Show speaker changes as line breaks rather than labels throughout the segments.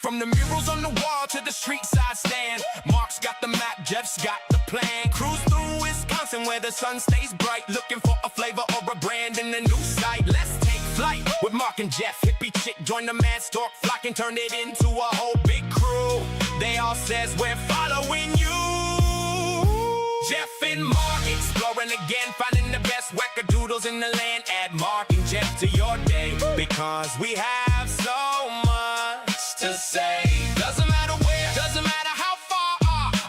From the murals on the wall to the street side stand, Mark's got the map, Jeff's got the plan. Cruise through Wisconsin where the sun stays bright, looking for a flavor or a brand in a new sight. Let's take flight with Mark and Jeff. Hippie chick join the Madstork flock and turn it into a whole big crew. They all says we're following you. Jeff and Mark exploring again, finding the best wackadoodles in the land. Add Mark and Jeff to your day, because we have so much to say. Doesn't matter where, doesn't matter how far,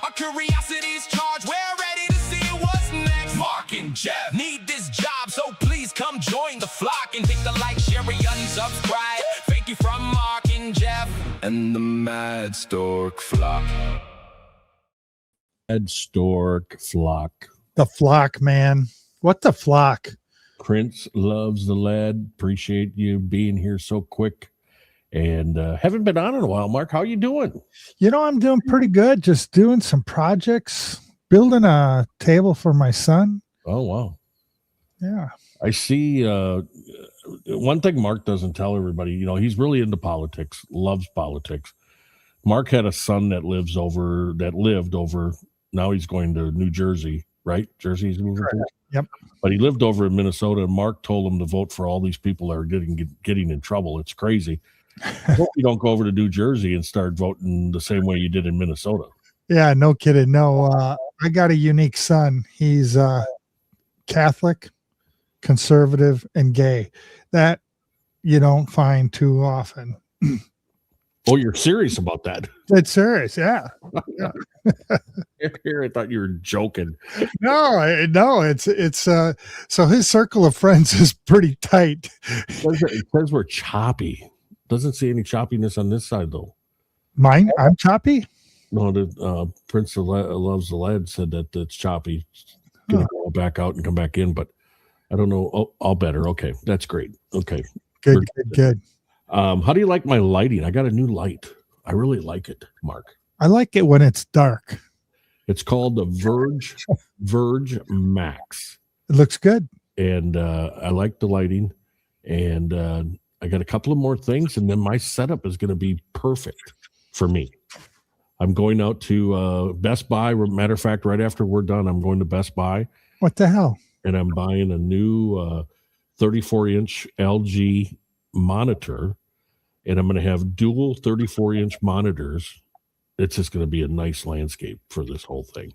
our curiosity's charged. We're ready to see what's next. Mark and Jeff need this job, so please come join the flock and hit the like, share, and unsubscribe. Thank you from Mark and Jeff and the Madstork flock.
Madstork flock.
The flock, man. What the flock?
Prince loves the lad. Appreciate you being here so quick. And haven't been on in a while. Mark, how you doing?
You know, I'm doing pretty good. Just doing some projects, building a table for my son.
Oh, wow.
Yeah.
I see one thing Mark doesn't tell everybody, you know, he's really into politics, loves politics. Mark had a son that lived over, now he's going to New Jersey, right? Jersey he's moving to?
Yep.
But he lived over in Minnesota, and Mark told him to vote for all these people that are getting in trouble. It's crazy. I hope you don't go over to New Jersey and start voting the same way you did in Minnesota.
Yeah, no kidding. No, I got a unique son. He's Catholic, conservative, and gay. That you don't find too often.
Oh, you're serious about that?
It's serious, yeah.
Here, I thought you were joking.
No, it's so his circle of friends is pretty tight.
It says we're choppy. Doesn't see any choppiness on this side though.
Mine, I'm choppy.
No, the Prince loves the lad said that it's choppy. Gonna go back out and come back in, but I don't know. Oh, all better. Okay, that's great. Okay,
Good.
How do you like my lighting? I got a new light. I really like it, Mark.
I like it when it's dark.
It's called the Verge Max.
It looks good.
And I like the lighting. And I got a couple of more things, and then my setup is going to be perfect for me. I'm going out to Best Buy. Matter of fact, right after we're done, I'm going to Best Buy.
What the hell?
And I'm buying a new 34-inch LG monitor, and I'm going to have dual 34-inch monitors. It's just going to be a nice landscape for this whole thing.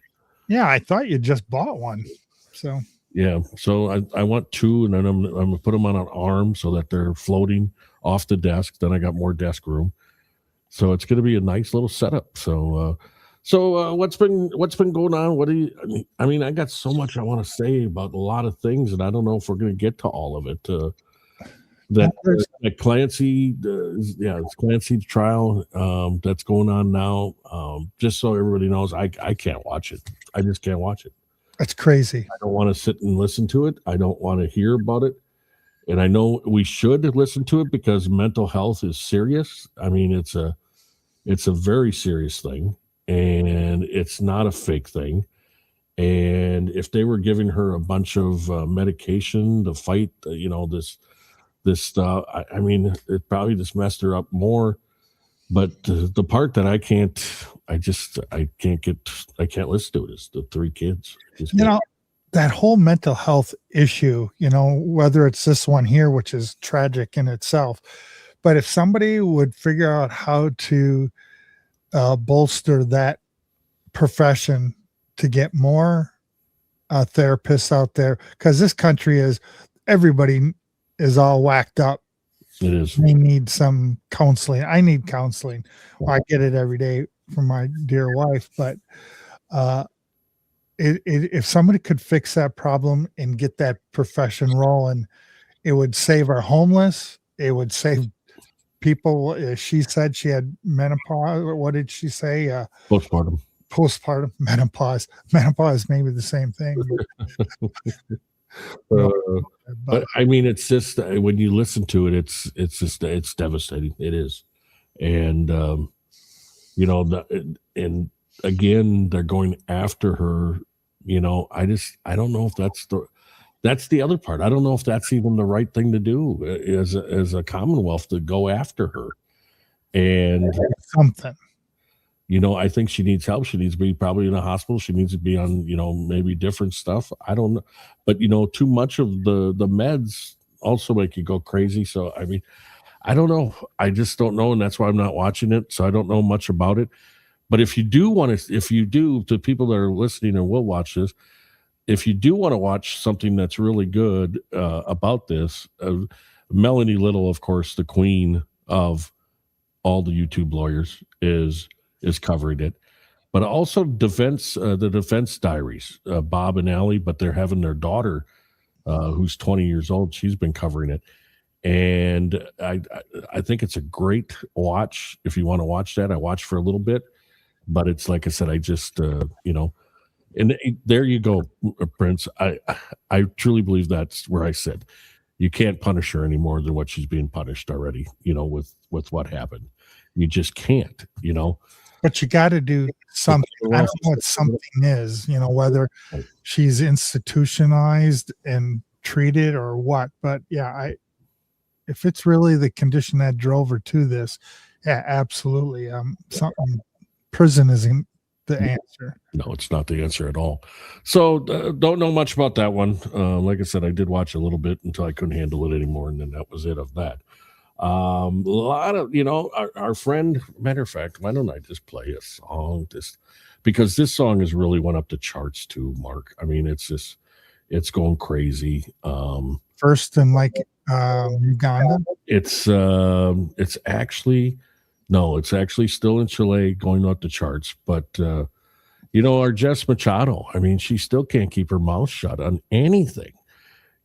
Yeah, I thought you just bought one. So
yeah, so I want two, and then I'm going to put them on an arm so that they're floating off the desk. Then I got more desk room, so it's going to be a nice little setup. So what's been going on? What do you? I mean, I got so much I want to say about a lot of things, and I don't know if we're going to get to all of it. That Clancy, it's Clancy's trial that's going on now. Just so everybody knows, I can't watch it. I just can't watch it.
That's crazy.
I don't want to sit and listen to it. I don't want to hear about it. And I know we should listen to it because mental health is serious. I mean, it's a very serious thing, and it's not a fake thing. And if they were giving her a bunch of medication to fight, this stuff, I mean, it probably just messed her up more. But the part that I can't listen to it is the three kids.
That whole mental health issue, whether it's this one here, which is tragic in itself, but if somebody would figure out how to bolster that profession to get more therapists out there, because this country everybody is all whacked up.
It is.
They need some counseling. I need counseling. Well, I get it every day from my dear wife, but if somebody could fix that problem and get that profession rolling, it would save our homeless. It would save people. She said she had menopause. What did she say? Postpartum menopause. Menopause may be the same thing.
But I mean, it's just when you listen to it, it's devastating. It is, and and again, they're going after her. I don't know if that's the other part. I don't know if that's even the right thing to do as a Commonwealth, to go after her. And
Something.
I think she needs help. She needs to be probably in a hospital. She needs to be on, maybe different stuff. I don't know. But, too much of the meds also make you go crazy. So, I mean, I don't know. I just don't know. And that's why I'm not watching it. So I don't know much about it. But if you do, to people that are listening and will watch this, if you do want to watch something that's really good about this, Melanie Little, of course, the queen of all the YouTube lawyers, is covering it. But also the Defense Diaries, Bob and Allie, but they're having their daughter, who's 20 years old. She's been covering it. And I think it's a great watch. If you want to watch that, I watched for a little bit. But it's like I said, I just, and there you go, Prince. I truly believe that's where I sit. You can't punish her any more than what she's being punished already, with what happened. You just can't,
But you got to do something. I don't know what something is, whether she's institutionalized and treated or what. But yeah, if it's really the condition that drove her to this, yeah, absolutely. Something. Prison isn't the answer.
No, it's not the answer at all. So don't know much about that one. Like I said, I did watch a little bit until I couldn't handle it anymore, and then that was it of that. A lot of, our friend, matter of fact, why don't I just play a song because this song has really went up the charts too, Mark. I mean, it's going crazy.
First in Uganda.
It's actually still in Chile, going up the charts. But our Jess Machado, I mean, she still can't keep her mouth shut on anything.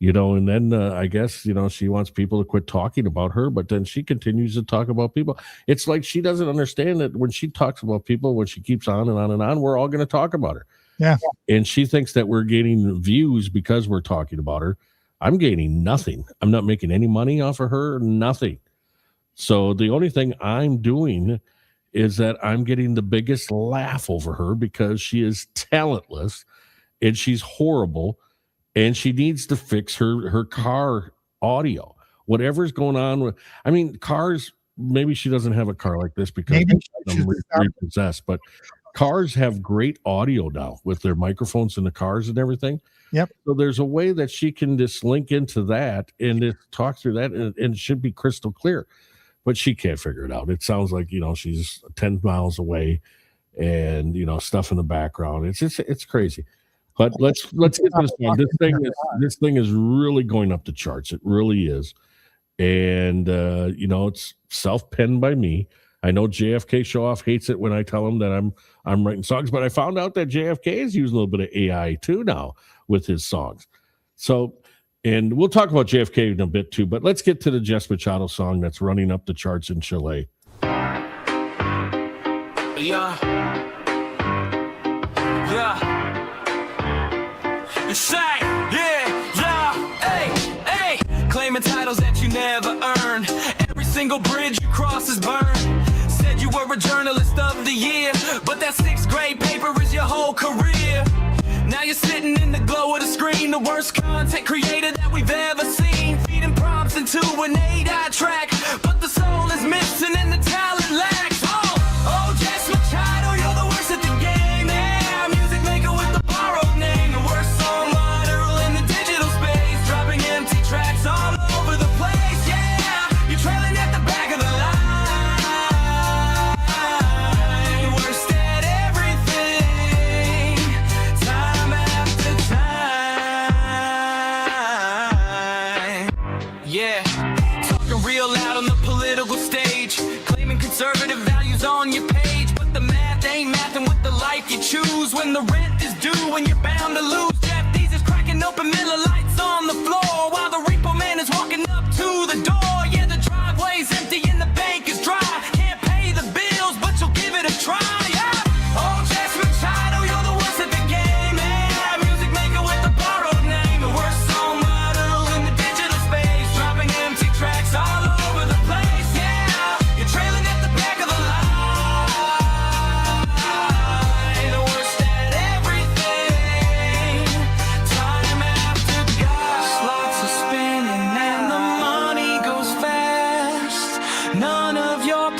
And then I guess, she wants people to quit talking about her, but then she continues to talk about people. It's like she doesn't understand that when she talks about people, when she keeps on and on and on, we're all going to talk about her.
Yeah.
And she thinks that we're gaining views because we're talking about her. I'm gaining nothing. I'm not making any money off of her, nothing. So the only thing I'm doing is that I'm getting the biggest laugh over her because she is talentless and she's horrible. And she needs to fix her car audio. Whatever's going on with, I mean, cars, maybe she doesn't have a car like this because I'm repossessed, but cars have great audio now with their microphones in the cars and everything.
Yep.
So there's a way that she can just link into that and just talk through that, and it should be crystal clear. But she can't figure it out. It sounds like, she's 10 miles away and, stuff in the background. It's crazy. But let's get to this one. This thing is really going up the charts. It really is. And it's self-penned by me. I know JFK Show Off hates it when I tell him that I'm writing songs, but I found out that JFK is using a little bit of AI too now with his songs. So, and we'll talk about JFK in a bit too, but let's get to the Jess Machado song that's running up the charts in Chile.
Yeah. Say, hey, claiming titles that you never earned. Every single bridge you cross is burned. Said you were a journalist of the year, but that 6th grade paper is your whole career. Now you're sitting in the glow of the screen, the worst content creator that we've ever seen. Feeding prompts into an 8-eye track, but the soul is missing and the talent lacks. Oh, Jess Machado, you're the worst at the game. Yeah, music maker with the borrowed name, the worst songwriter in the digital space, dropping empty tracks all over the place. Yeah, you're trailing at the back of the line, worst at everything, time after time. Yeah, talking real loud on the political stage, claiming conservative values on your page, but the math ain't mathing with the life you choose. When the rent is due and you're bound to lose, Jeff Dees is cracking open Miller Lights on the floor while the repo man is walking up to the door. Yeah, the driveway's empty and the bank is dry. Can't pay the bills, but you'll give it a try. Yeah. Oh, Jess Machado, you're the worst at the game. Yeah, music maker with the borrowed name, the worst songwriter in the digital space, dropping empty tracks all over the place. Yeah, you're trailing at the back of the line, the worst at everything, time after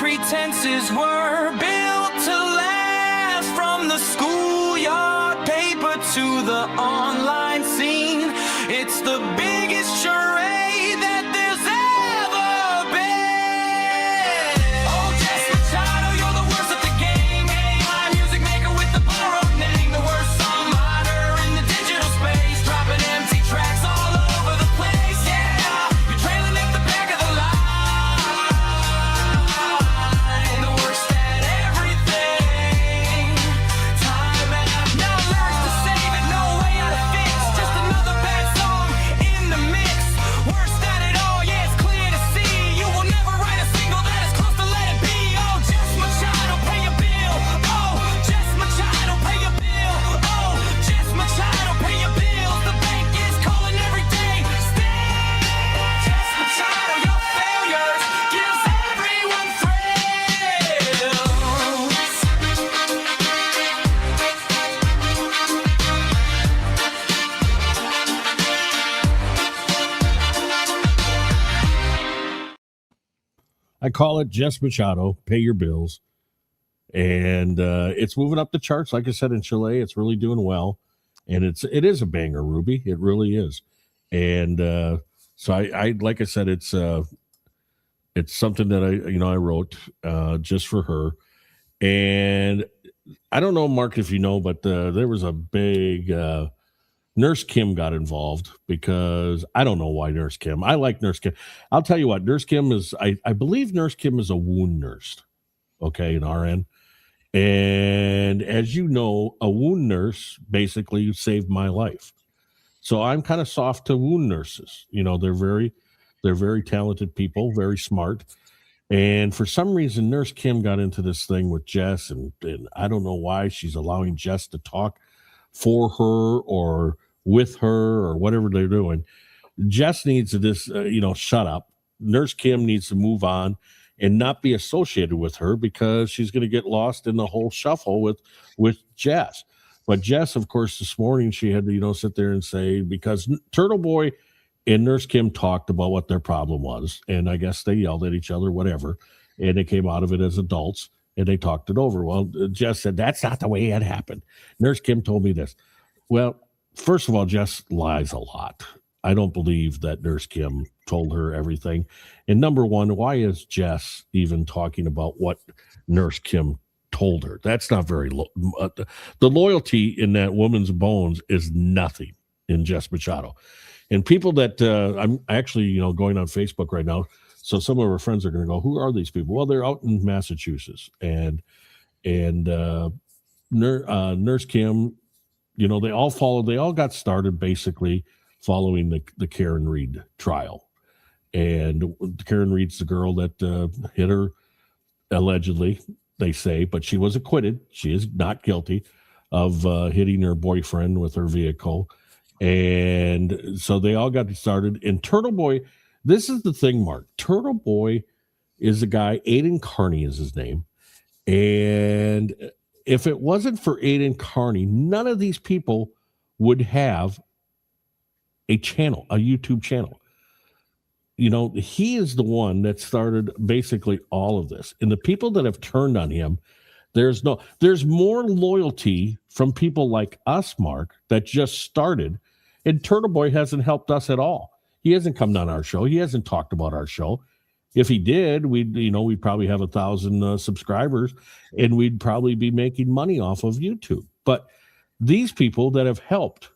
pretenses were built to last, from the schoolyard paper to the online scene. It's the biggest charade that there's ever been. Oh, Jess Machado, you're the worst at the game. AI music maker with the borrowed name, the worst songwriter in the digital space, dropping empty tracks all over the place. Yeah, you're trailing at the back of the line, the worst at everything. Time out, no lyrics to save it, no way out of fix, just another bad song in the mix. Worst at it all, yeah, it's clear to see. You will never write a single that is close to Let It Be. Oh, Jess Machado, pay your bill. Oh, Jess Machado, pay your bill. Oh, Jess Machado, pay your bill. The bank is calling every day. Stay. Jess Machado, your failures gives everyone thrills.
I call it Jess Machado, Pay Your Bills. And it's moving up the charts. Like I said, in Chile, it's really doing well. And it is a banger, Ruby. It really is. And so I like I said, it's something that I wrote just for her. And I don't know, Mark, if you know, but there was a big Nurse Kim got involved, because I don't know why Nurse Kim. I like Nurse Kim. I'll tell you what, Nurse Kim is, I believe Nurse Kim is a wound nurse, okay, an RN. And as you know, a wound nurse basically saved my life. So I'm kind of soft to wound nurses. They're very talented people, very smart. And for some reason, Nurse Kim got into this thing with Jess, and I don't know why she's allowing Jess to talk for her or with her or whatever they're doing. Jess needs to shut up. Nurse Kim needs to move on and not be associated with her, because she's going to get lost in the whole shuffle with Jess. But Jess, of course, this morning she had to, sit there and say, because Turtle Boy and Nurse Kim talked about what their problem was. And I guess they yelled at each other, whatever. And they came out of it as adults and they talked it over. Well, Jess said, that's not the way it happened. Nurse Kim told me this. Well, first of all, Jess lies a lot. I don't believe that Nurse Kim told her everything. And number one, why is Jess even talking about what Nurse Kim told her? That's not very the loyalty in that woman's bones is nothing in Jess Machado. And people that I'm actually, going on Facebook right now. So some of our friends are going to go, who are these people? Well, they're out in Massachusetts, and Nurse Kim, they all got started basically following the Karen Reed trial. And Karen Reed's the girl that hit her, allegedly, they say, but she was acquitted. She is not guilty of hitting her boyfriend with her vehicle. And so they all got started. And Turtle Boy, this is the thing, Mark. Turtle Boy is a guy, Aiden Carney is his name. And if it wasn't for Aiden Carney, none of these people would have a channel, a YouTube channel. He is the one that started basically all of this. And the people that have turned on him, there's more loyalty from people like us, Mark, that just started. And Turtle Boy hasn't helped us at all. He hasn't come on our show. He hasn't talked about our show. If he did, we'd probably have 1,000 subscribers, and we'd probably be making money off of YouTube. But these people that have helped,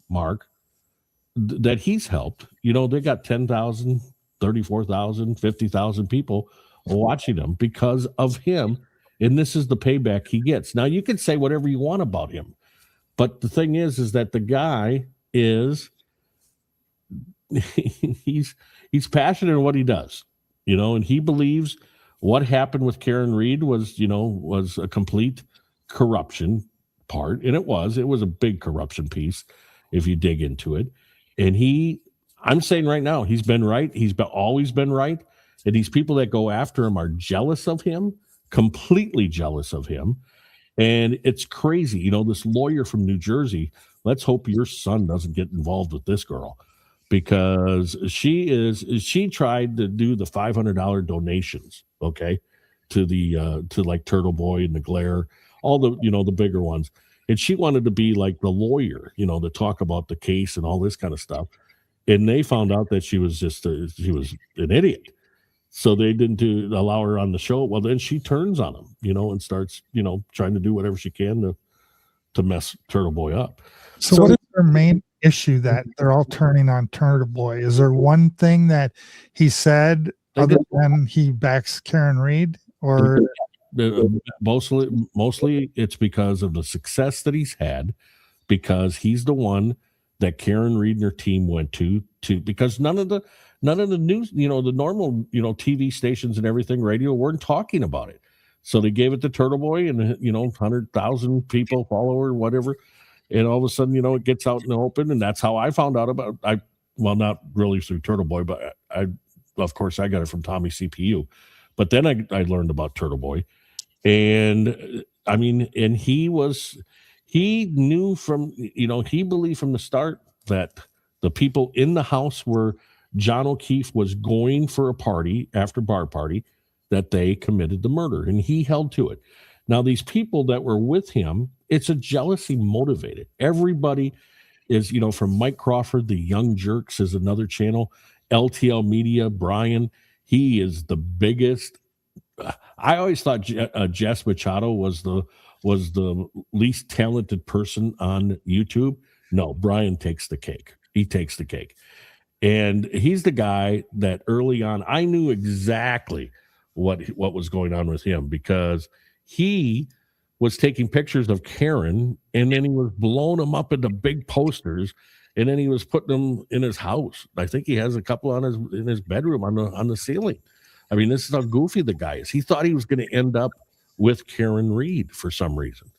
Mark, that he's helped, they got 10,000, 34,000, 50,000 people watching him because of him. And this is the payback he gets. Now, you can say whatever you want about him, but the thing is that the guy is, he's passionate in what he does, and he believes what happened with Karen Reed was a complete corruption part. And it was a big corruption piece if you dig into it. And I'm saying right now, he's been right. He's always been right. And these people that go after him are jealous of him, completely jealous of him. And it's crazy. This lawyer from New Jersey, let's hope your son doesn't get involved with this girl, because she tried to do the $500 donations, okay, to like Turtle Boy and the Glare, all the the bigger ones. And she wanted to be like the lawyer, to talk about the case and all this kind of stuff. And they found out that she was she was an idiot. So they didn't allow her on the show. Well, then she turns on him, and starts, trying to do whatever she can to mess Turtle Boy up.
So what is their main issue that they're all turning on Turtle Boy? Is there one thing that he said other than he backs Karen Reed, or
mostly it's because of the success that he's had, because he's the one that Karen Reed and her team went to because none of the news, the normal, TV stations and everything, radio, weren't talking about it. So they gave it to Turtle Boy, and 100,000 people follow her, whatever. And all of a sudden, it gets out in the open, and that's how I found out about it. Well, not really through Turtle Boy, but of course I got it from Tommy CPU. But then I learned about Turtle Boy, and I mean, and he knew from, he believed from the start that the people in the house where John O'Keefe was going for a party, after bar party, that they committed the murder, and he held to it. Now, these people that were with him, it's a jealousy motivated. Everybody is, from Mike Crawford, the Young Jerks is another channel, LTL Media, Brian, he is the biggest. I always thought Jess Machado was the least talented person on YouTube. No, Brian takes the cake. He takes the cake. And he's the guy that early on, I knew exactly what was going on with him, because he was taking pictures of Karen, and then he was blowing them up into big posters, and then he was putting them in his house. I think he has a couple in his bedroom on the ceiling. I mean, this is how goofy the guy is. He thought he was going to end up with Karen Reed for some reason.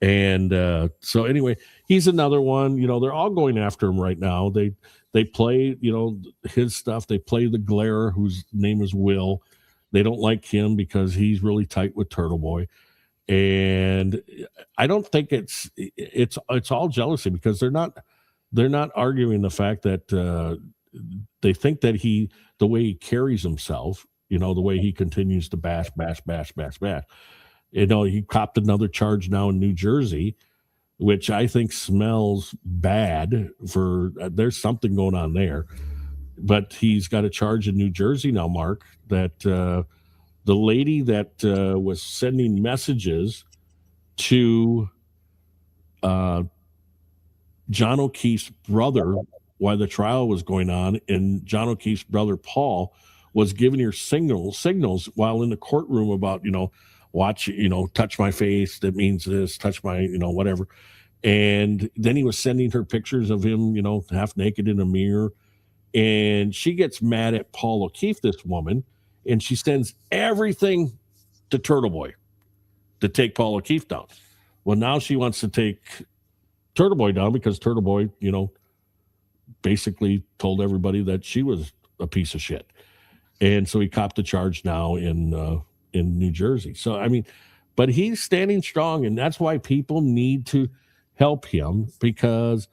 And so anyway, he's another one. They're all going after him right now. They play, his stuff. They play the Glare, whose name is Will. They don't like him because he's really tight with Turtle Boy. And I don't think it's all jealousy, because they're not arguing the fact that they think that the way he carries himself, the way he continues to bash. He copped another charge now in New Jersey, which I think smells bad. There's something going on there. But he's got a charge in New Jersey now, Mark, that the lady that was sending messages to John O'Keefe's brother while the trial was going on, and John O'Keefe's brother Paul was giving her signals while in the courtroom about, watch, touch my face, that means this, touch my, whatever. And then he was sending her pictures of him, half naked in a mirror. And she gets mad at Paul O'Keefe, this woman, and she sends everything to Turtle Boy to take Paul O'Keefe down. Well, now she wants to take Turtle Boy down because Turtle Boy, basically told everybody that she was a piece of shit. And so he copped the charge now in New Jersey. So, I mean, but he's standing strong, and that's why people need to help him, because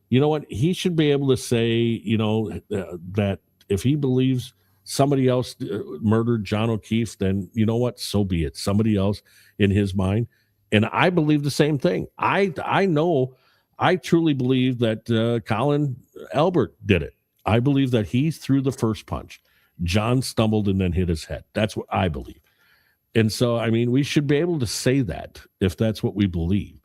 you know what? He should be able to say, that if he believes somebody else murdered John O'Keefe, then you know what? So be it. Somebody else in his mind. And I believe the same thing. I truly believe that Colin Albert did it. I believe that he threw the first punch. John stumbled and then hit his head. That's what I believe. And so, I mean, we should be able to say that if that's what we believe.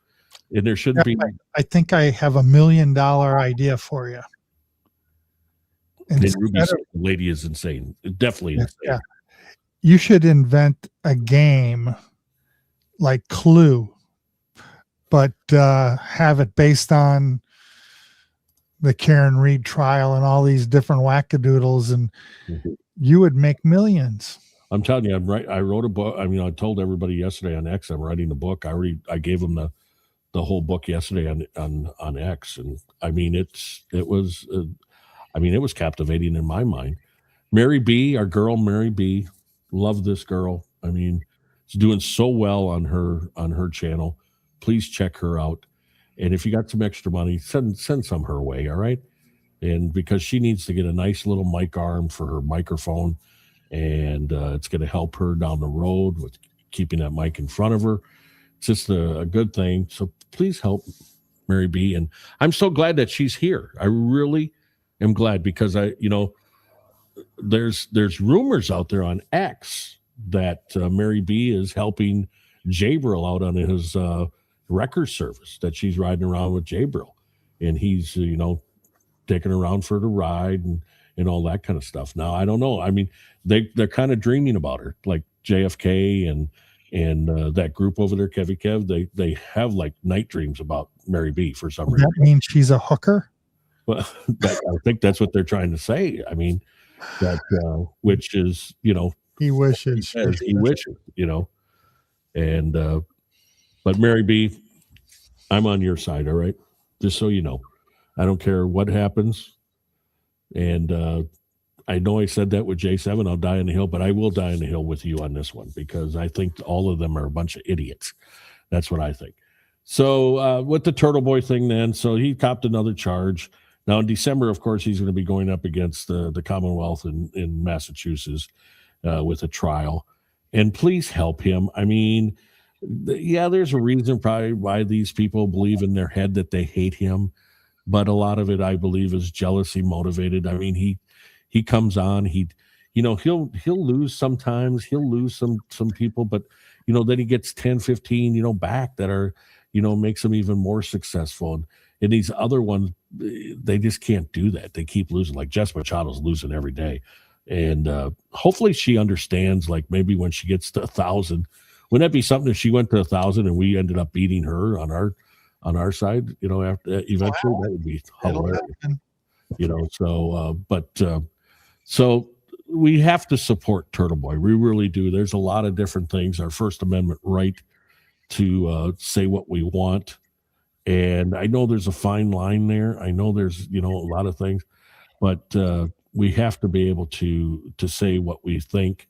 And there shouldn't be.
I think I have $1 million idea for you.
And Ruby's the lady is insane. Definitely insane.
Yeah. You should invent a game like Clue, but have it based on the Karen Reed trial and all these different wackadoodles, and you would make millions.
I'm telling you, I'm right. I wrote a book. I mean, I told everybody yesterday on X I'm writing a book. I gave them the whole book yesterday on X, and I mean, it was captivating in my mind. Mary B, our girl Mary B, love this girl. I mean, she's doing so well on her channel. Please check her out. And if you got some extra money, send some her way, all right? And because she needs to get a nice little mic arm for her microphone, and it's going to help her down the road with keeping that mic in front of her. It's just a good thing. So please help Mary B. And I'm so glad that she's here. I really am glad, because there's rumors out there on X that Mary B is helping Jabril out on his record service, that she's riding around with Jabril, and he's taking her around for the ride and all that kind of stuff. Now I don't know. I mean, they're kind of dreaming about her, like JFK and that group over there, Kevy Kev. They have like night dreams about Mary B for some reason.
That means she's a hooker.
Well, I think that's what they're trying to say. I mean, that which is
He wishes.
he wishes, and but Mary B, I'm on your side, all right? Just so you know, I don't care what happens, and I know I said that with J7. I'll die on the hill, but I will die on the hill with you on this one, because I think all of them are a bunch of idiots. That's what I think. So with the Turtle Boy thing, then, so he copped another charge. Now in December, of course, he's going to be going up against the Commonwealth in Massachusetts with a trial. And please help him. I mean, yeah, there's a reason probably why these people believe in their head that they hate him, but a lot of it, I believe, is jealousy motivated. I mean, he comes on, he'll lose sometimes, he'll lose some people, but then he gets 10, 15, back that are, makes him even more successful. And these other ones, they just can't do that. They keep losing. Like Jess Machado's losing every day. And hopefully she understands, like maybe when she gets to 1,000, wouldn't that be something if she went to 1,000 and we ended up beating her on our side, after eventually? That would be hilarious. So we have to support Turtle Boy. We really do. There's a lot of different things. Our First Amendment right to say what we want. And I know there's a fine line there. I know there's, a lot of things, but we have to be able to say what we think.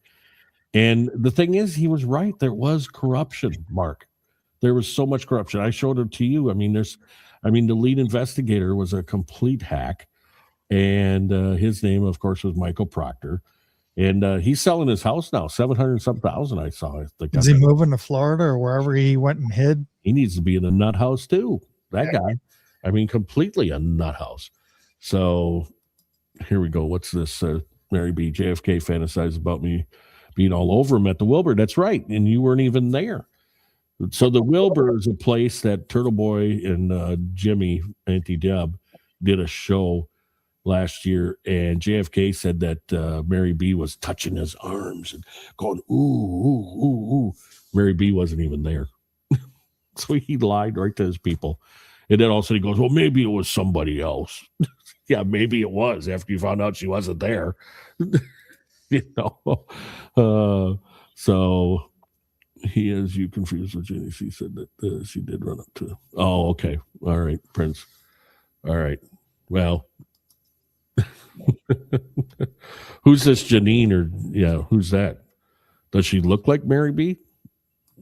And the thing is, he was right. There was corruption, Mark. There was so much corruption. I showed it to you. I mean, the lead investigator was a complete hack. And his name, of course, was Michael Proctor. And he's selling his house now, 700-some-thousand. I saw.
Is he moving to Florida or wherever he went and hid?
He needs to be in a nut house too. That guy. I mean, completely a nut house. So here we go. What's this? Mary B. JFK fantasized about me being all over him at the Wilbur. That's right. And you weren't even there. So the Wilbur is a place that Turtle Boy and Jimmy, Auntie Deb, did a show last year, and JFK said that Mary B was touching his arms and going, ooh, ooh, ooh, ooh. Mary B wasn't even there. So he lied right to his people. And then all of a sudden he goes, well, maybe it was somebody else. Yeah, maybe it was after you found out she wasn't there. So he has you confused with Jenny. She said that she did run up to. Oh, okay. All right, Prince. All right. Well, who's this Janine who's that? Does she look like Mary B?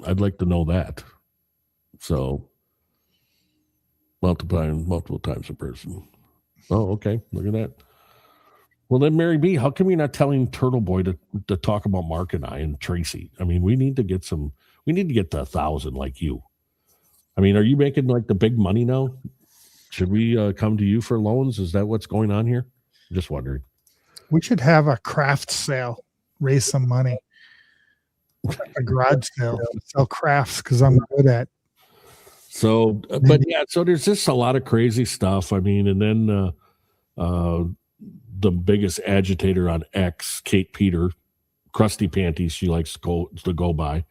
I'd like to know that. So multiple times a person. Oh, okay. Look at that. Well, then Mary B, how come you're not telling Turtle Boy to talk about Mark and I and Tracy? I mean, we need to get to 1,000 like you. I mean, are you making like the big money now? Should we come to you for loans? Is that what's going on here? I'm just wondering.
We should have a craft sale, raise some money. A garage sale, sell crafts because I'm good at.
So, but yeah, so there's just a lot of crazy stuff. I mean, and then the biggest agitator on X, Kate Peter, Krusty Panties, she likes to go by.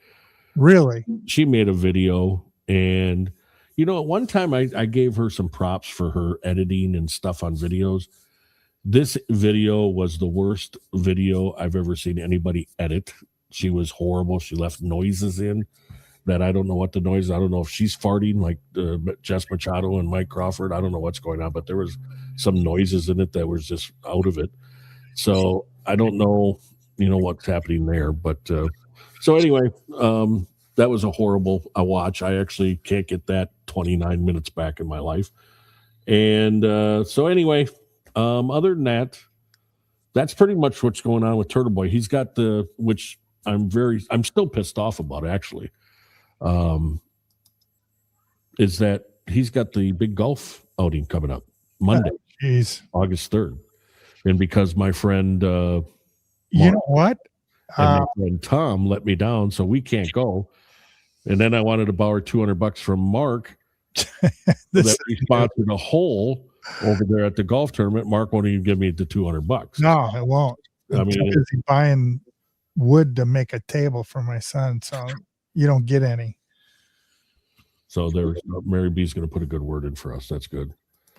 Really?
She made a video, and at one time I gave her some props for her editing and stuff on videos. This video was the worst video I've ever seen anybody edit. She was horrible. She left noises in that I don't know what the noise. I don't know if she's farting like Jess Machado and Mike Crawford. I don't know what's going on, but there was some noises in it that was just out of it. So I don't know, what's happening there. But so anyway, that was a horrible watch. I actually can't get that 29 minutes back in my life. And so anyway, other than that, that's pretty much what's going on with Turtle Boy. He's got which I'm still pissed off about, actually. Is that he's got the big golf outing coming up Monday, August 3rd. And because my friend Mark,
you know what?
And my friend Tom let me down, so we can't go. And then I wanted to borrow $200 from Mark that we sponsored a hole over there at the golf tournament. Mark won't even give me the $200.
No, it won't.
I mean,
too busy buying wood to make a table for my son, so you don't get any.
So there's Mary B's going to put a good word in for us. That's good.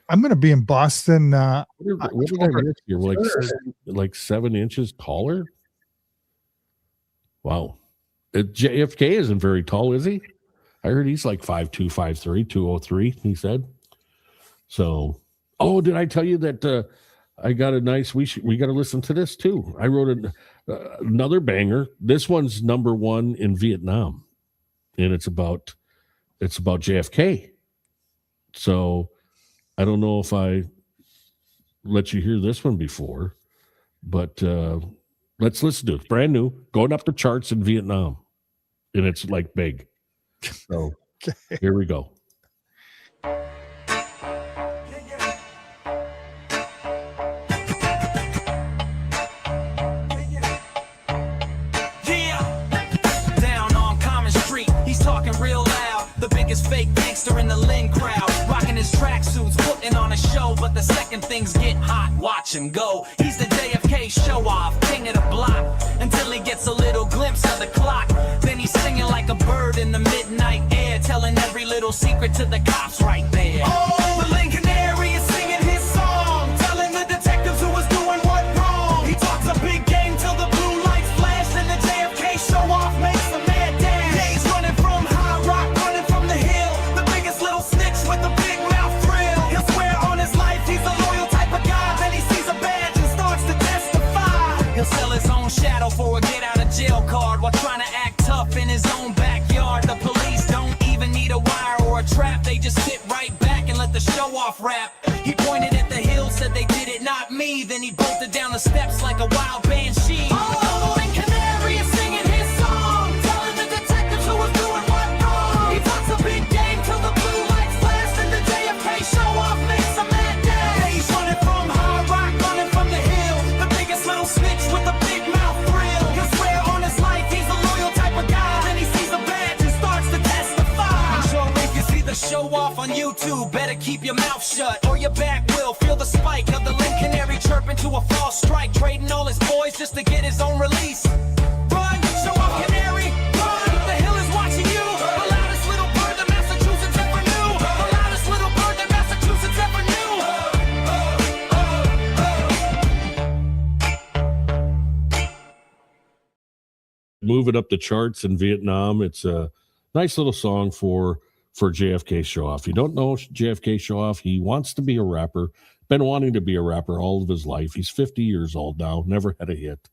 I'm going to be in Boston.
What did I miss here? Like 7 inches taller. Wow. JFK isn't very tall, is he? I heard he's like 5'2", 5'3", 203, he said. So, did I tell you that I got a nice, we got to listen to this too. I wrote another banger. This one's number 1 in Vietnam. And it's about JFK. So I don't know if I let you hear this one before, but let's listen to it. It's brand new, going up the charts in Vietnam. And it's like big. So Here we go.
Fake gangster in the Lynn crowd, rocking his tracksuits, putting on a show. But the second things get hot, watch him go. He's the JFK show off, king of the block, until he gets a little glimpse of the clock. Then he's singing like a bird in the midnight air, telling every little secret to the cops right there. Oh, the Lynn Canary is singing his song, telling the detectives who was doing what wrong. He talks a big game till the blue lights flash, and the JFK show off makes a mad dash. Yeah, he's running from High Rock, running from the hill, the biggest little snitch with the big mouth thrill. He'll swear on his life he's a loyal type of guy, then he sees a badge and starts to testify. He'll sell his own shadow for a get out of jail card while trying to act tough in his own backyard. The police don't even need a wire or a trap, they just sit right back and let the show off rap. He pointed at the hill, said they did it, not me. Then he bolted down the steps like a wild banshee. Oh, the Lynn Canary is singing his song, telling the detectives who was doing what wrong. He talks a big game till the blue lights flash, and the JFK show off makes a mad dash. Yeah, he's running from High Rock, running from the hill, the biggest little snitch with a big mouth thrill. He'll swear on his life he's a loyal type of guy, then he sees a badge and starts to testify. I'm sure if you see the show off on YouTube, better keep your mouth shut or your back will feel the spike of the Lynn Canary chirping to a false strike, trading all his boys just to get his own release. Run, show off Canary, run, the hill is watching you. The loudest little bird that Massachusetts ever knew. The loudest little bird that Massachusetts ever knew.
Moving up the charts in Vietnam. It's a nice little song for JFK Show Off. You don't know JFK Show Off. He wants to be a rapper, been wanting to be a rapper all of his life. He's 50 years old now, never had a hit.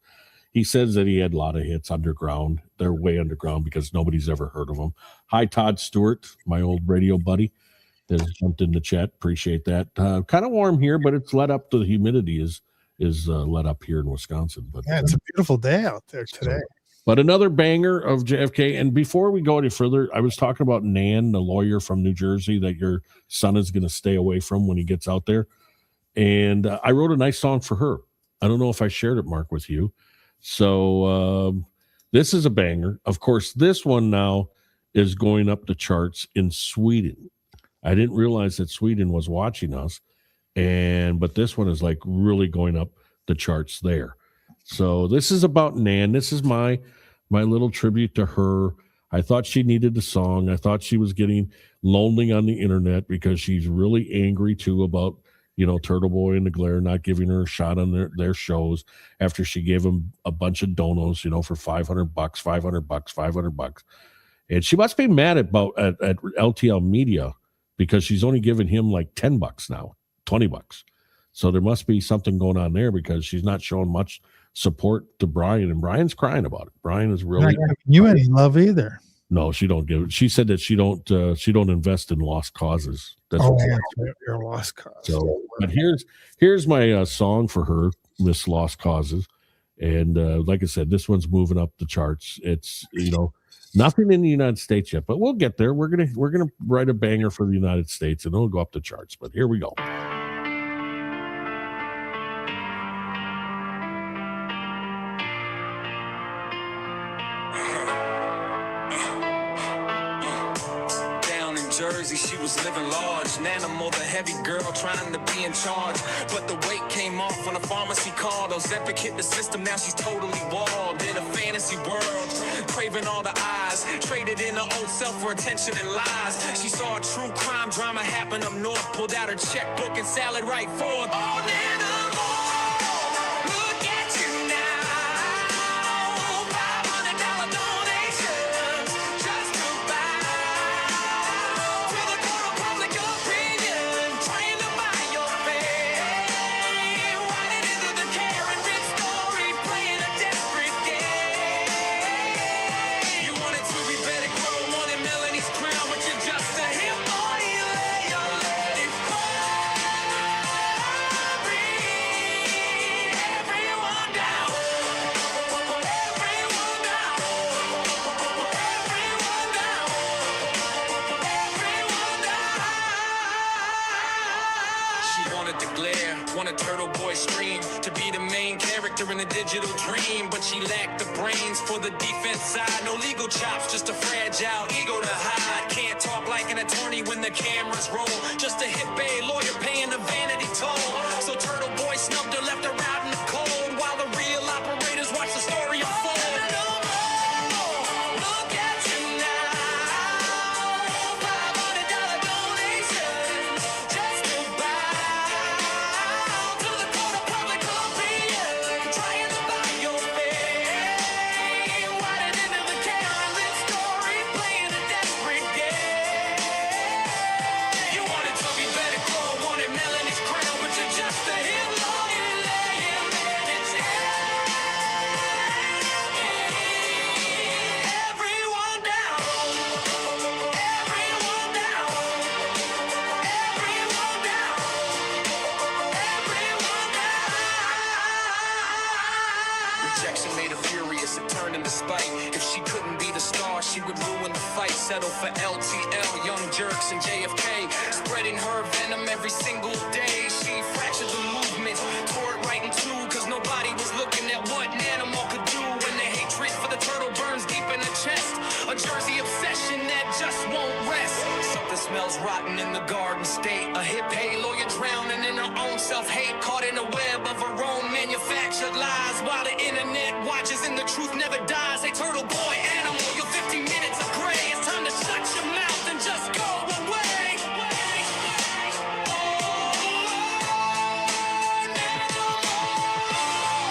He says that he had a lot of hits underground. They're way underground because nobody's ever heard of them. Hi, Todd Stewart, my old radio buddy, has jumped in the chat. Appreciate that. Kind of warm here, but it's let up. The humidity is let up here in Wisconsin. But
yeah, it's a beautiful day out there today.
But another banger of JFK. And before we go any further, I was talking about Nan, the lawyer from New Jersey that your son is going to stay away from when he gets out there. And I wrote a nice song for her. I don't know if I shared it, Mark, with you. So this is a banger. Of course, this one now is going up the charts in Sweden. I didn't realize that Sweden was watching us. But this one is like really going up the charts there. So this is about Nan. This is my little tribute to her. I thought she needed the song. I thought she was getting lonely on the internet because she's really angry too about, Turtle Boy and the Glare not giving her a shot on their shows after she gave them a bunch of donos, for $500. And she must be mad at LTL Media because she's only giving him like $10 now, $20. So there must be something going on there because she's not showing much support to Brian, and Brian's crying about it. Brian is really
not giving you any love either.
No, she don't give it. She said that she don't invest in lost causes. That's
your lost cause.
So, but here's my song for her. miss lost causes. And like I said, this one's moving up the charts. It's nothing in the United States yet, but we'll get there. We're gonna write a banger for the United States, and it'll go up the charts. But here we go.
Jersey, she was living large. Nana more the heavy girl trying to be in charge. But the weight came off when a pharmacy called. Ozempic hit the system, now she's totally walled in a fantasy world. Craving all the eyes, traded in her old self for attention and lies. She saw a true crime drama happen up north, pulled out her checkbook and salad right forth. Oh, Nana, look at you now. $500 donations just to buy. Want a Turtle Boy stream to be the main character in a digital dream, but she lacked the brains for the defense side. No legal chops, just a fragile ego to hide. Can't talk like an attorney when the cameras roll. Just a hit bay lawyer paying the vanity toll. So Turtle Boy snubbed her, left her out in the cold, while the real operators watch the story unfold. Look at you now. $500 donations just to buy. If she couldn't be the star, she would ruin the fight. Settle for LTL, Young Jerks and JFK, spreading her venom every single day. She fractured the movement, tore it right in two, cause nobody was looking at what an animal could do when the hatred for the turtle burns deep in her chest. A Jersey obsession that just won't rest. Something smells rotten in the Garden State. A hip hey lawyer drowning in her own self-hate, caught in a web of her own manufactured lies, while the internet watches and the truth never dies. Hey, Turtle Boy animal, your 50 minutes are gray. It's time to shut your mouth and just go away.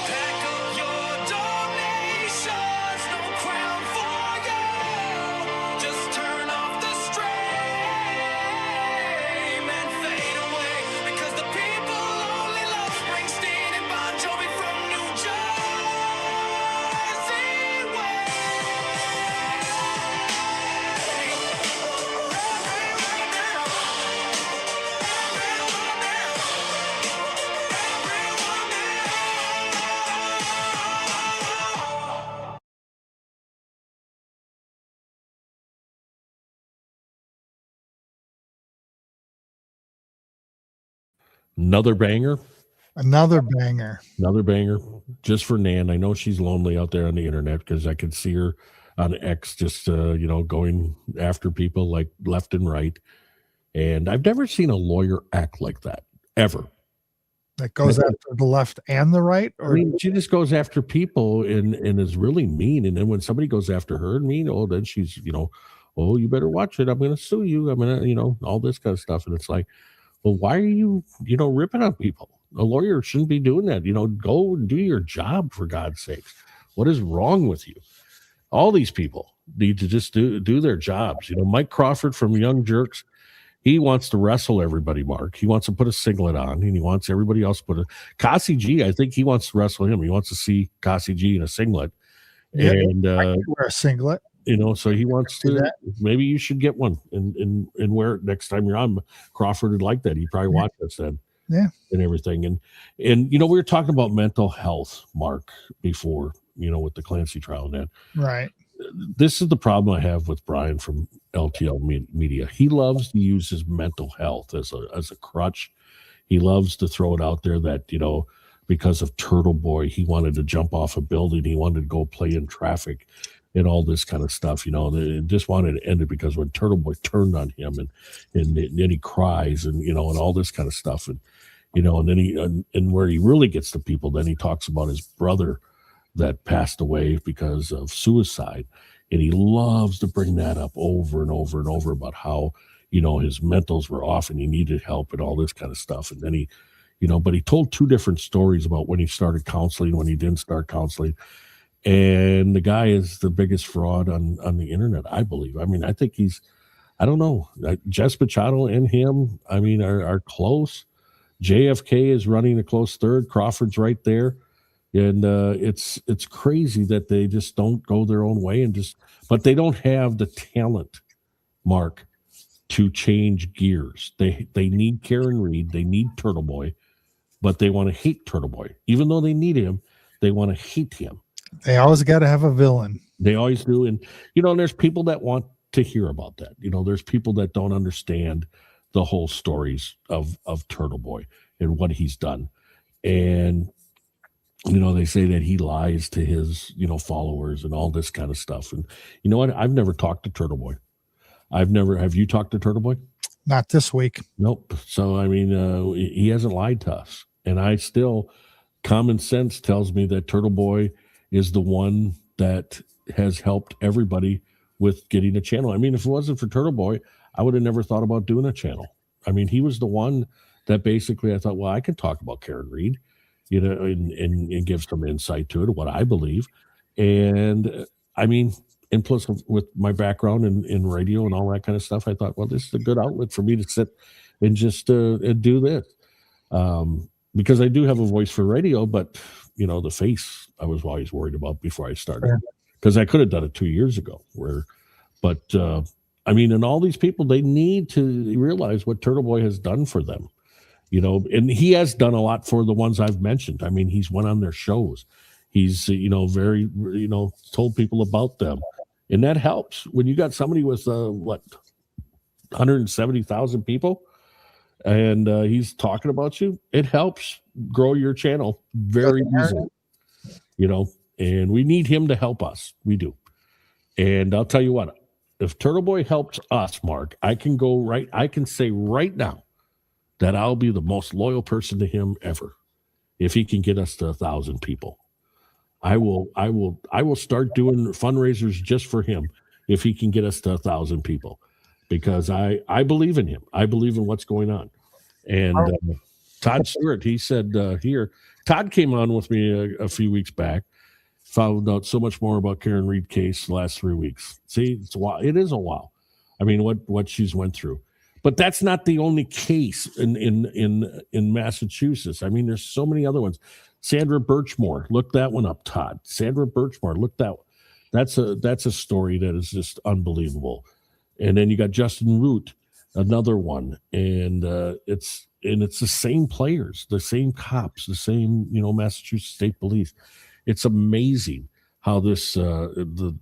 Pack up your donations, no crown for you. Just turn off the stream and fade away, because the people only love Springsteen and Bon Jovi from New Jersey.
Another banger.
Another banger.
Another banger just for Nan. I know she's lonely out there on the internet, because I could see her on X just, going after people like left and right. And I've never seen a lawyer act like that, ever.
That goes after the left and the right?
I
Or
mean, she just goes after people and is really mean. And then when somebody goes after her and mean, then she's, oh, you better watch it. I'm going to sue you. I'm going to, all this kind of stuff. And it's like, well, why are you, ripping on people? A lawyer shouldn't be doing that. Go and do your job, for God's sakes. What is wrong with you? All these people need to just do their jobs. Mike Crawford from Young Jerks, he wants to wrestle everybody, Mark. He wants to put a singlet on, and he wants everybody else to put a... Kasi G, I think he wants to wrestle him. He wants to see Kasi G in a singlet.
Yeah,
and
I can wear a singlet.
so he wants to... That. Maybe you should get one and wear it next time you're on. Crawford would like that. He'd probably watch us then.
Yeah.
and everything. And we were talking about mental health, Mark, before, with the Clancy trial and that.
Right.
This is the problem I have with Brian from LTL Media. He loves to use his mental health as a crutch. He loves to throw it out there that, because of Turtle Boy, he wanted to jump off a building. He wanted to go play in traffic and all this kind of stuff. They just wanted to end it because when Turtle Boy turned on him and then he cries and all this kind of stuff. And then and where he really gets to people, then he talks about his brother that passed away because of suicide. And he loves to bring that up over and over and over about how, his mentals were off and he needed help and all this kind of stuff. And then he, but he told two different stories about when he started counseling, when he didn't start counseling. And the guy is the biggest fraud on the internet, I believe. I mean, I think I don't know, Jess Machado and him, are close. JFK is running a close third. Crawford's right there. And it's crazy that they just don't go their own way but they don't have the talent, Mark, to change gears. They need Karen Reed, they need Turtle Boy, but they want to hate Turtle Boy. Even though they need him, they want to hate him.
They always got to have a villain.
They always do. And, there's people that want to hear about that. There's people that don't understand the whole stories of Turtle Boy and what he's done. And, they say that he lies to his, followers and all this kind of stuff. And you know what? I've never talked to Turtle Boy. Have you talked to Turtle Boy?
Not this week.
Nope. So, he hasn't lied to us. And common sense tells me that Turtle Boy is the one that has helped everybody with getting a channel. If it wasn't for Turtle Boy, I would have never thought about doing a channel. He was the one that basically I thought, well, I could talk about Karen Reed, and give some insight to it, what I believe. And and plus with my background in radio and all that kind of stuff, I thought, well, this is a good outlet for me to sit and just do this. Because I do have a voice for radio, but the face I was always worried about before I started, because I could have done it 2 years ago. And all these people, they need to realize what Turtle Boy has done for them, and he has done a lot for the ones I've mentioned. He's went on their shows. He's, very, told people about them. And that helps when you got somebody with 170,000 people and he's talking about you. It helps grow your channel very easily, and we need him to help us. We do. And I'll tell you what, if Turtle Boy helps us, Mark, I can say right now that I'll be the most loyal person to him ever. If he can get us to 1,000 people, I will start doing fundraisers just for him if he can get us to 1,000 people, because I believe in him. I believe in what's going on. And Todd Stewart, he said Todd came on with me a few weeks back, found out so much more about Karen Reed case the last 3 weeks. See, it is a while. What she's went through. But that's not the only case in Massachusetts. There's so many other ones. Sandra Birchmore, look that one up, Todd. Sandra Birchmore, look that one. That's a story that is just unbelievable. And then you got Justin Root, another one, and it's the same players, the same cops, the same Massachusetts State Police. It's amazing how this the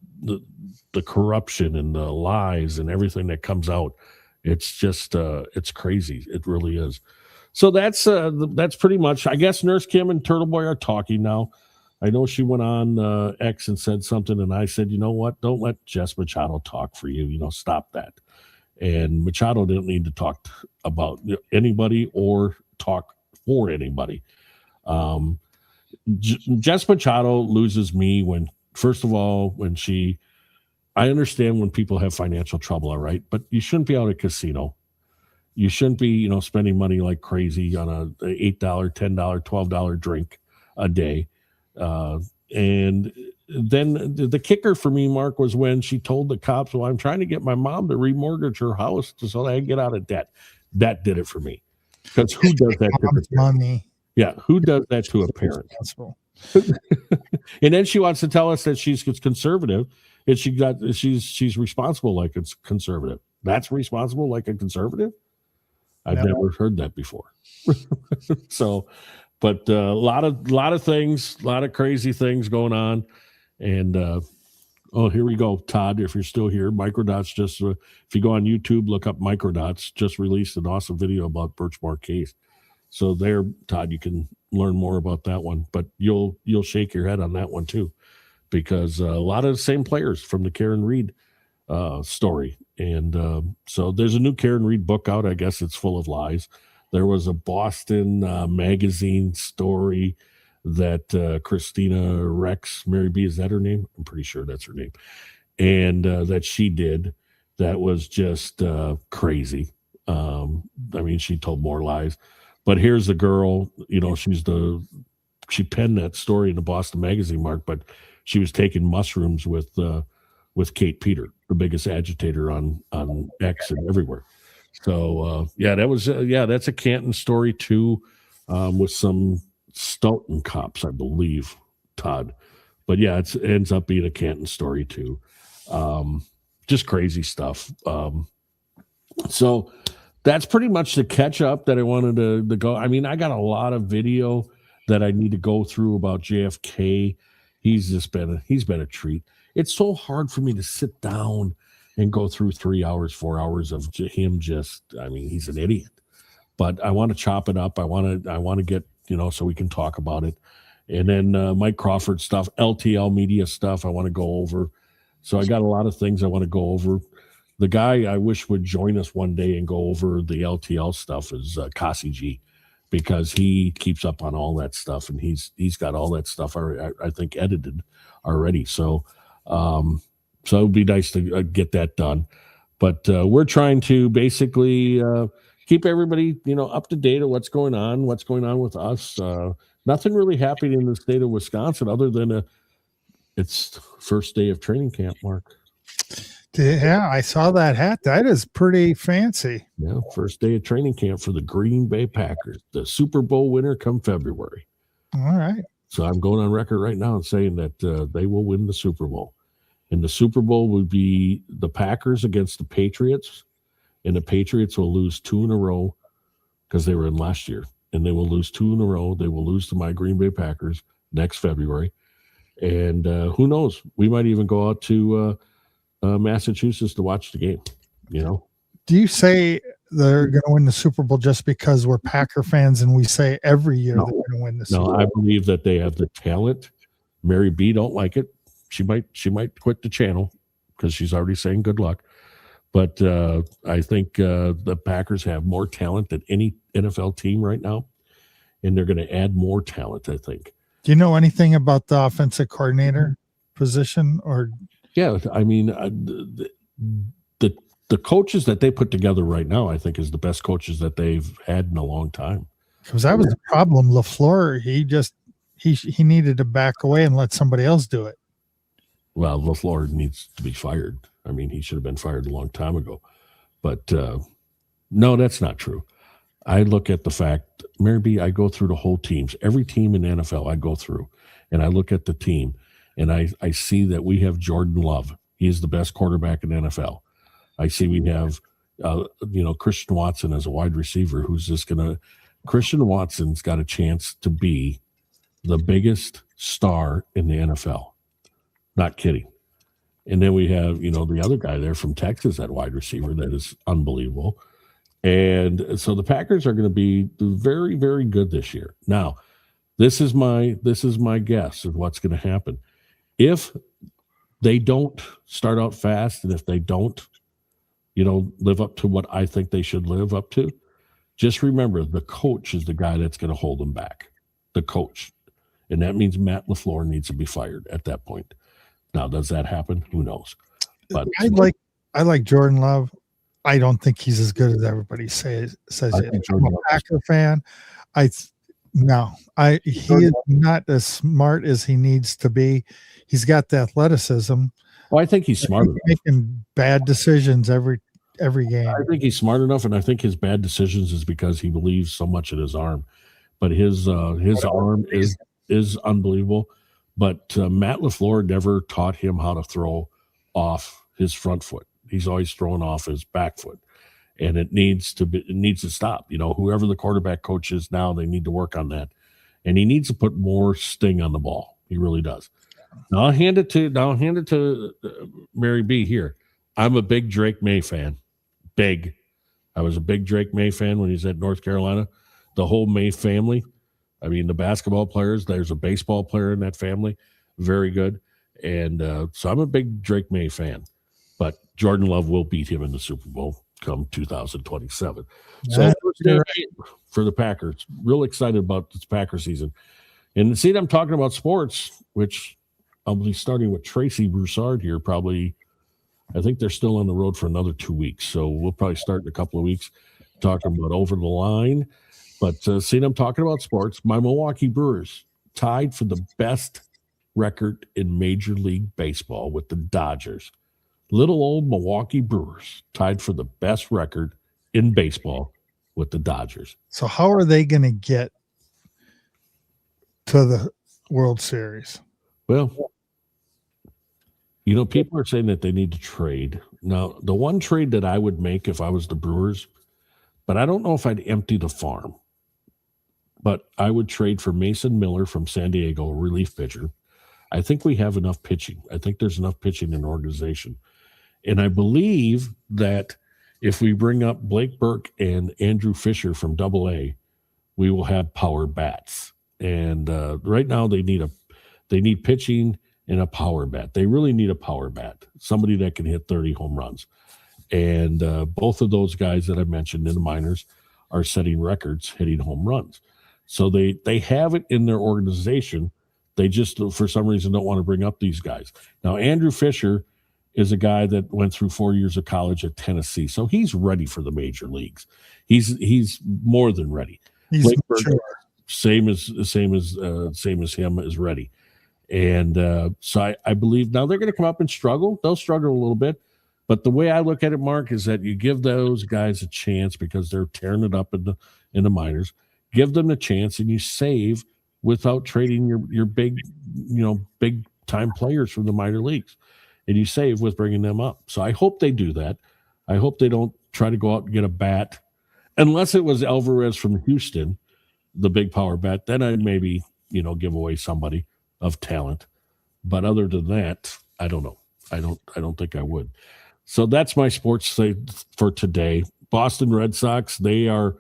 corruption and the lies and everything that comes out. It's just it's crazy. It really is. So that's pretty much. I guess Nurse Kim and Turtle Boy are talking now. I know she went on X and said something, and I said, you know what? Don't let Jess Machado talk for you. Stop that. And Machado didn't need to talk about anybody or talk for anybody. Jess Machado loses me when, first of all, I understand when people have financial trouble, all right, but you shouldn't be out at a casino. You shouldn't be, spending money like crazy on a $8, $10, $12 drink a day. And then the kicker for me, Mark, was when she told the cops, well, I'm trying to get my mom to remortgage her house so that I can get out of debt. That did it for me. Because who does that to a parent? Yeah, who does that to a parent? And then she wants to tell us that she's conservative and she's responsible like it's conservative. That's responsible like a conservative? I've
No.
never heard that before. So, but a lot of things, a lot of crazy things going on. And oh, here we go, Todd. If you're still here, Microdots just if you go on YouTube, look up Microdots. Just released an awesome video about Birchmore Case. So there, Todd, you can learn more about that one. But you'll shake your head on that one too, because a lot of the same players from the Karen Reed story. And so there's a new Karen Reed book out. I guess it's full of lies. There was a Boston magazine story that Christina Rex, Mary B, is that her name? I'm pretty sure that's her name. And that she did that was just crazy. I mean, she told more lies. But here's the girl, you know, she penned that story in the Boston magazine, Mark, but she was taking mushrooms with Kate Peter, the biggest agitator on X and everywhere. So yeah, that's a Canton story too, with some Stoughton cops, I believe, Todd. But yeah, it ends up being a Canton story too. Just crazy stuff. So that's pretty much the catch up that I wanted to go. I mean, I got a lot of video that I need to go through about JFK. He's been a treat. It's so hard for me to sit down and go through 3 hours, 4 hours of him I mean, he's an idiot. But I want to chop it up. I want to get, you know, so we can talk about it. And then Mike Crawford stuff, LTL media stuff I want to go over. So I got a lot of things I want to go over. The guy I wish would join us one day and go over the LTL stuff is Kasi G, because he keeps up on all that stuff, and he's got all that stuff I think edited already. So so it would be nice to get that done. But we're trying to basically keep everybody, you know, up to date on what's going on with us. Nothing really happening in the state of Wisconsin other than it's first day of training camp, Mark.
Yeah, I saw that hat. That is pretty fancy.
Yeah, first day of training camp for the Green Bay Packers, the Super Bowl winner come February.
All right.
So I'm going on record right now and saying that they will win the Super Bowl. And the Super Bowl would be the Packers against the Patriots, and the Patriots will lose 2 in a row because they were in last year, and they will lose 2 in a row. They will lose to my Green Bay Packers next February. And who knows? We might even go out to Massachusetts to watch the game, you know.
Do you say they're going to win the Super Bowl just because we're Packer fans and we say every year they're going to win the Super Bowl?
No, I believe that they have the talent. Mary B don't like it. She might quit the channel because she's already saying good luck. But I think the Packers have more talent than any NFL team right now, and they're going to add more talent, I think.
Do you know anything about the offensive coordinator position? Or
yeah, I mean, the coaches that they put together right now, I think, is the best coaches that they've had in a long time.
Because that was the problem. LaFleur, he needed to back away and let somebody else do it.
Well, LaFleur needs to be fired. I mean, he should have been fired a long time ago. But no, that's not true. I look at the fact, Mary B, I go through the whole teams. Every team in the NFL I go through, and I look at the team, and I see that we have Jordan Love. He is the best quarterback in the NFL. I see we have, Christian Watson as a wide receiver who's just going to – Christian Watson's got a chance to be the biggest star in the NFL. Not kidding. And then we have, the other guy there from Texas, that wide receiver that is unbelievable. And so the Packers are going to be very, very good this year. Now, this is my guess of what's going to happen. If they don't start out fast, and if they don't, live up to what I think they should live up to, just remember the coach is the guy that's going to hold them back. The coach. And that means Matt LaFleur needs to be fired at that point. Now, does that happen? Who knows? But
I like Jordan Love. I don't think he's as good as everybody says. I'm a Packer fan. He is not as smart as he needs to be. He's got the athleticism.
Well, I think he's smart enough.
Making bad decisions every game.
I think he's smart enough, and I think his bad decisions is because he believes so much in his arm. But his arm is unbelievable. But Matt LaFleur never taught him how to throw off his front foot. He's always throwing off his back foot. and it needs to stop. Whoever the quarterback coach is now, they need to work on that, and he needs to put more sting on the ball. He really does. Now I'll hand it to Mary B here. I'm a big Drake May fan. Big. I was a big Drake May fan when he's at North Carolina. The whole May family. I mean, the basketball players. There's a baseball player in that family. Very good. And so I'm a big Drake May fan. But Jordan Love will beat him in the Super Bowl come 2027. So for the Packers. Real excited about this Packer season. And see, I'm talking about sports, which I'll be starting with Tracy Broussard here probably. I think they're still on the road for another 2 weeks. So we'll probably start in a couple of weeks talking about Over the Line. But seeing I'm talking about sports, my Milwaukee Brewers tied for the best record in Major League Baseball with the Dodgers. Little old Milwaukee Brewers tied for the best record in baseball with the Dodgers.
So how are they going to get to the World Series?
Well, people are saying that they need to trade. Now, the one trade that I would make if I was the Brewers, but I don't know if I'd empty the farm, but I would trade for Mason Miller from San Diego, a relief pitcher. I think we have enough pitching. I think there's enough pitching in the organization. And I believe that if we bring up Blake Burke and Andrew Fisher from AA, we will have power bats. And right now they need pitching and a power bat. They really need a power bat, somebody that can hit 30 home runs. And both of those guys that I mentioned in the minors are setting records hitting home runs. So they have it in their organization. They just, for some reason, don't want to bring up these guys. Now, Andrew Fisher is a guy that went through 4 years of college at Tennessee. So he's ready for the major leagues. He's more than ready.
He's
same as him is ready. And so I believe now they're going to come up and struggle. They'll struggle a little bit. But the way I look at it, Mark, is that you give those guys a chance because they're tearing it up in the minors. Give them a chance, and you save without trading your big time players from the minor leagues. And you save with bringing them up. So I hope they do that. I hope they don't try to go out and get a bat. Unless it was Alvarez from Houston, the big power bat, then I'd maybe, give away somebody of talent. But other than that, I don't know. I don't think I would. So that's my sports say for today. Boston Red Sox, they are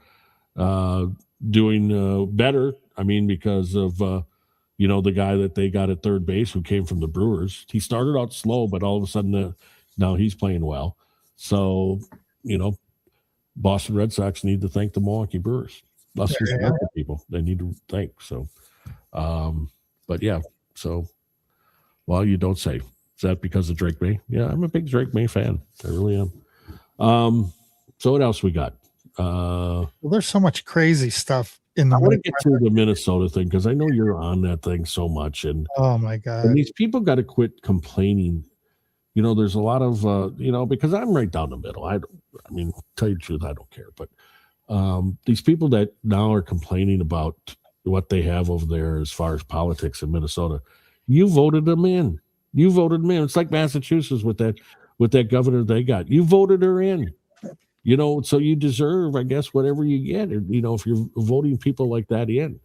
doing better. I mean, because of the guy that they got at third base who came from the Brewers. He started out slow, but all of a sudden now he's playing well. So, Boston Red Sox need to thank the Milwaukee Brewers. Us people they need to thank. So, but yeah. So, well, you don't say. Is that because of Drake May? Yeah, I'm a big Drake May fan. I really am. So what else we got?
Well, there's so much crazy stuff in the.
I want to get to the Minnesota thing because I know you're on that thing so much, and
oh my god,
and these people got to quit complaining. There's a lot of because I'm right down the middle. Tell you the truth, I don't care. But these people that now are complaining about what they have over there as far as politics in Minnesota, you voted them in. You voted them in. It's like Massachusetts with that governor they got. You voted her in. So you deserve, I guess, whatever you get. If you're voting people like that in.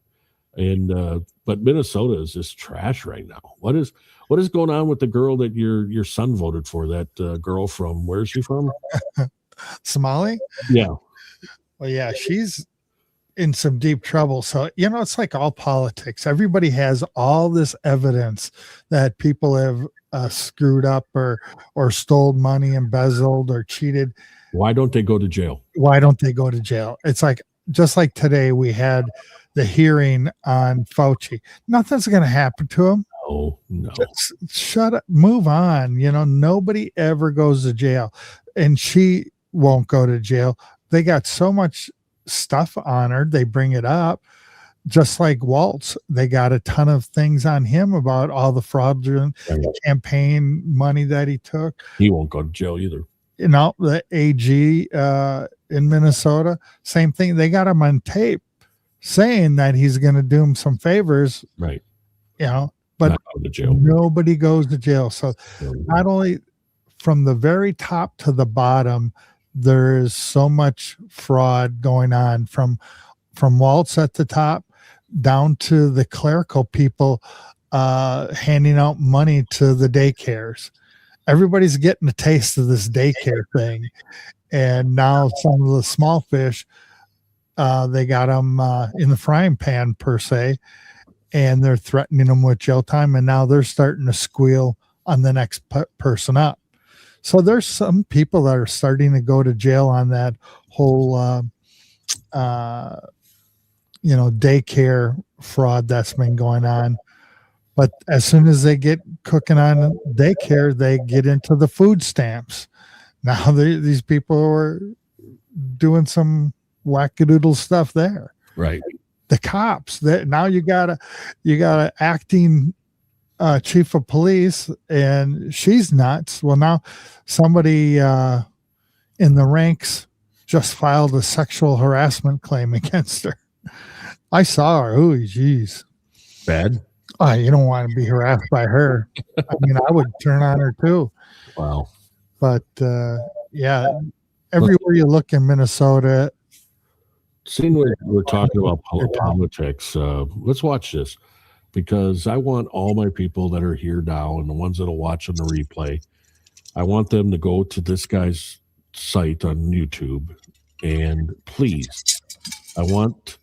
And but Minnesota is just trash right now. What is going on with the girl that your son voted for? That girl from, where is she from?
Somali?
Yeah.
Well, yeah, she's in some deep trouble. So, it's like all politics. Everybody has all this evidence that people have screwed up or stole money, embezzled or cheated.
Why don't they go to jail?
It's like, just like today, we had the hearing on Fauci. Nothing's going to happen to him.
Oh, no.
Just shut up. Move on. Nobody ever goes to jail. And she won't go to jail. They got so much stuff on her. They bring it up. Just like Waltz, they got a ton of things on him about all the fraudulent campaign money that he took.
He won't go to jail either.
The AG in Minnesota, same thing. They got him on tape saying that he's going to do him some favors.
Right.
But nobody goes to jail. So not only from the very top to the bottom, there is so much fraud going on from Waltz at the top down to the clerical people handing out money to the daycares. Everybody's getting a taste of this daycare thing. And now some of the small fish, they got them in the frying pan, per se, and they're threatening them with jail time. And now they're starting to squeal on the next person up. So there's some people that are starting to go to jail on that whole, daycare fraud that's been going on. But as soon as they get cooking on daycare, they get into the food stamps. Now these people are doing some wackadoodle stuff there.
Right.
The cops, that now you got a acting chief of police, and she's nuts. Well, now somebody in the ranks just filed a sexual harassment claim against her. I saw her. Oh, geez.
Bad.
Oh, you don't want to be harassed by her. I mean, I would turn on her too.
Wow.
But yeah, everywhere you look in Minnesota.
Seeing we're talking about politics, let's watch this, because I want all my people that are here now and the ones that'll watch on the replay, I want them to go to this guy's site on YouTube, and please, I want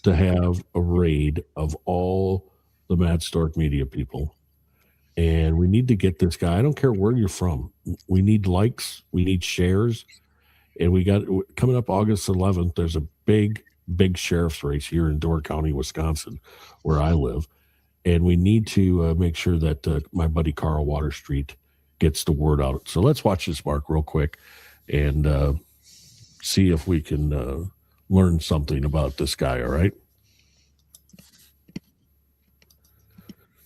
to have a raid of all the Madstork Media people, and we need to get this guy. I don't care where you're from. We need likes, we need shares, and we got coming up August 11th. There's a big sheriff's race here in Door County, Wisconsin, where I live, and we need to make sure that my buddy Carl Water Street gets the word out. So let's watch this, Mark, real quick, and see if we can learn something about this guy. All right.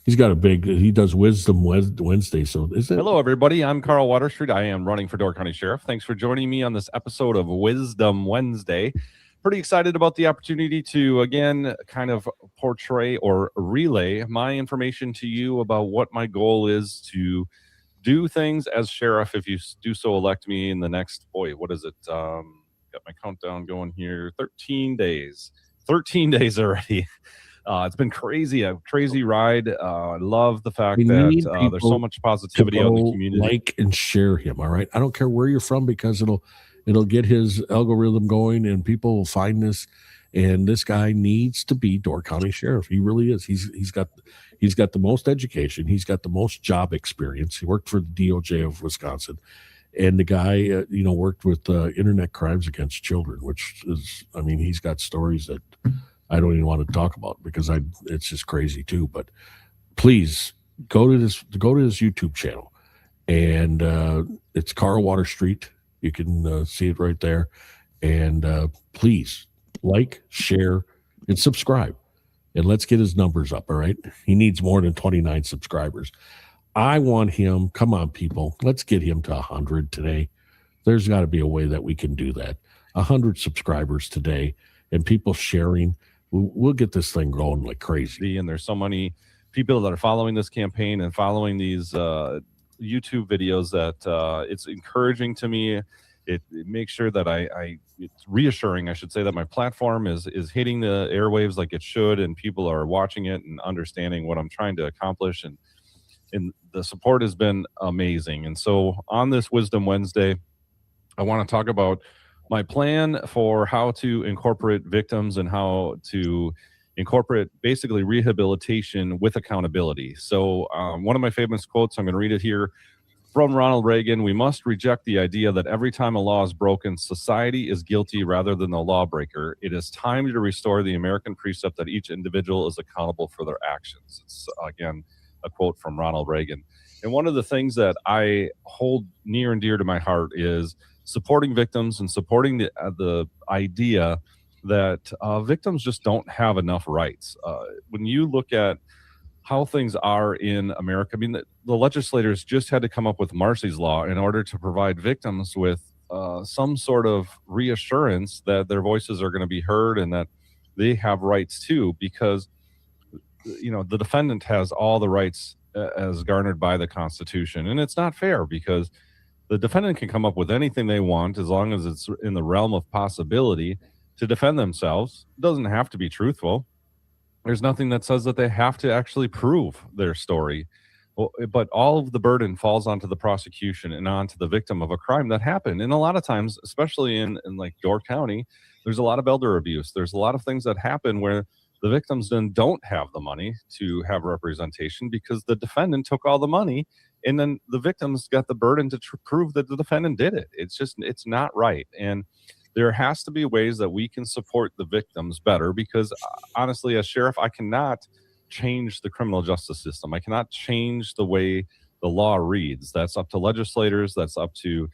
He's got he does Wisdom Wednesday. So is it?
Hello, everybody. I'm Carl Water Street. I am running for Door County Sheriff. Thanks for joining me on this episode of Wisdom Wednesday. Pretty excited about the opportunity to, again, kind of portray or relay my information to you about what my goal is to do things as sheriff if you do so elect me in the next, what is it? Got my countdown going here. 13 days. 13 days already. It's been crazy, a crazy ride. I love the fact that there's so much positivity out in the community.
Like and share him, all right? I don't care where you're from, because it'll get his algorithm going, and people will find this. And this guy needs to be Door County Sheriff. He really is. He's got the most education. He's got the most job experience. He worked for the DOJ of Wisconsin, and the guy worked with internet crimes against children, which is, I mean, he's got stories that I don't even want to talk about, because it's just crazy too. But please go to his YouTube channel, and it's Carl Water Street. You can see it right there. And please like, share, and subscribe, and let's get his numbers up. All right. He needs more than 29 subscribers. I want him. Come on, people. Let's get him to 100 today. There's got to be a way that we can do that. 100 subscribers today, and people sharing. We'll get this thing going like crazy.
And there's so many people that are following this campaign and following these YouTube videos that it's encouraging to me. It makes sure that it's reassuring, I should say, that my platform is hitting the airwaves like it should, and people are watching it and understanding what I'm trying to accomplish. And the support has been amazing. And so on this Wisdom Wednesday, I want to talk about my plan for how to incorporate victims and how to incorporate basically rehabilitation with accountability. So one of my famous quotes, I'm going to read it here, from Ronald Reagan: "We must reject the idea that every time a law is broken, society is guilty rather than the lawbreaker. It is time to restore the American precept that each individual is accountable for their actions." It's, again, a quote from Ronald Reagan. And one of the things that I hold near and dear to my heart is supporting victims and supporting the idea that victims just don't have enough rights. When you look at how things are in America, I mean, the legislators just had to come up with Marsy's Law in order to provide victims with some sort of reassurance that their voices are going to be heard and that they have rights too, because the defendant has all the rights as garnered by the Constitution. And it's not fair, because the defendant can come up with anything they want as long as it's in the realm of possibility to defend themselves. It doesn't have to be truthful. There's nothing that says that they have to actually prove their story. Well, but all of the burden falls onto the prosecution and onto the victim of a crime that happened. And a lot of times, especially in like Door County, there's a lot of elder abuse. There's a lot of things that happen where the victims then don't have the money to have representation because the defendant took all the money, and then the victims got the burden to prove that the defendant did it. It's not right. And there has to be ways that we can support the victims better because honestly, as sheriff, I cannot change the criminal justice system. I cannot change the way the law reads. That's up to legislators. That's up to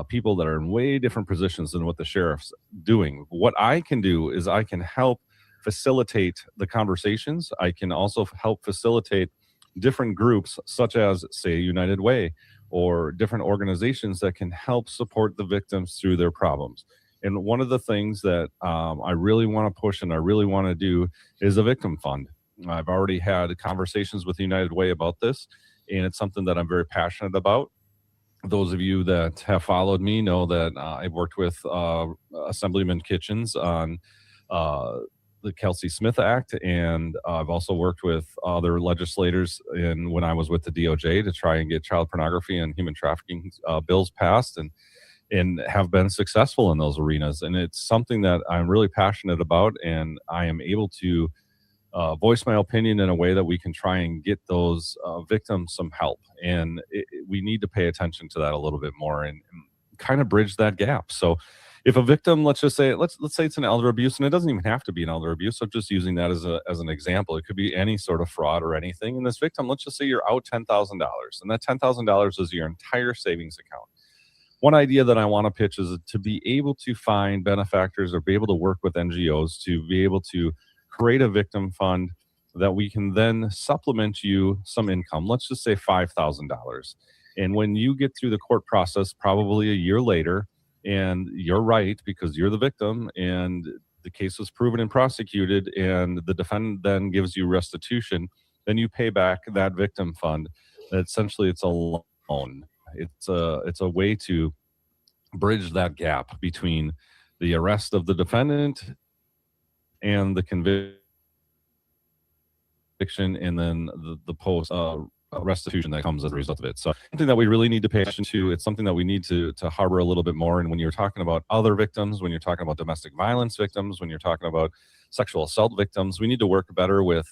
people that are in way different positions than what the sheriff's doing. What I can do is I can help facilitate the conversations. I can also help facilitate different groups such as, say, United Way or different organizations that can help support the victims through their problems. And one of the things that I really want to push and I really want to do is a victim fund. I've already had conversations with United Way about this, and it's something that I'm very passionate about. Those of you that have followed me know that I've worked with Assemblyman Kitchens on the Kelsey Smith Act, and I've also worked with other legislators when I was with the DOJ to try and get child pornography and human trafficking bills passed, and have been successful in those arenas. And it's something that I'm really passionate about, and I am able to voice my opinion in a way that we can try and get those victims some help. And we need to pay attention to that a little bit more and kind of bridge that gap. So if a victim, let's say it's an elder abuse, and it doesn't even have to be an elder abuse. I'm just using that as an example. It could be any sort of fraud or anything. And this victim, let's just say you're out $10,000, and that $10,000 is your entire savings account. One idea that I want to pitch is to be able to find benefactors or be able to work with NGOs to be able to create a victim fund that we can then supplement you some income. Let's just say $5,000. And when you get through the court process, probably a year later, and you're right because you're the victim and the case was proven and prosecuted, and the defendant then gives you restitution, then you pay back that victim fund. Essentially, it's a loan. It's a way to bridge that gap between the arrest of the defendant and the conviction, and then the post restitution that comes as a result of it. So something that we really need to pay attention to. It's something that we need to harbor a little bit more. And when you're talking about other victims, when you're talking about domestic violence victims, when you're talking about sexual assault victims, we need to work better with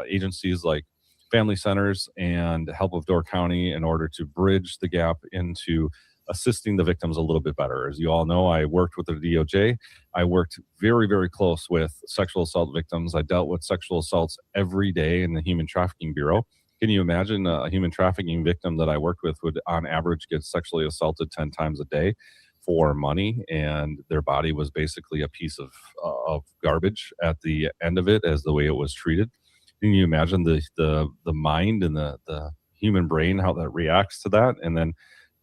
agencies like family centers and Help of Door County in order to bridge the gap into assisting the victims a little bit better. As you all know, I worked with the DOJ. I worked very, very close with sexual assault victims. I dealt with sexual assaults every day in the Human Trafficking Bureau. Can you imagine a human trafficking victim that I worked with would on average get sexually assaulted 10 times a day for money, and their body was basically a piece of garbage at the end of it as the way it was treated? Can you imagine the mind and the human brain, how that reacts to that? And then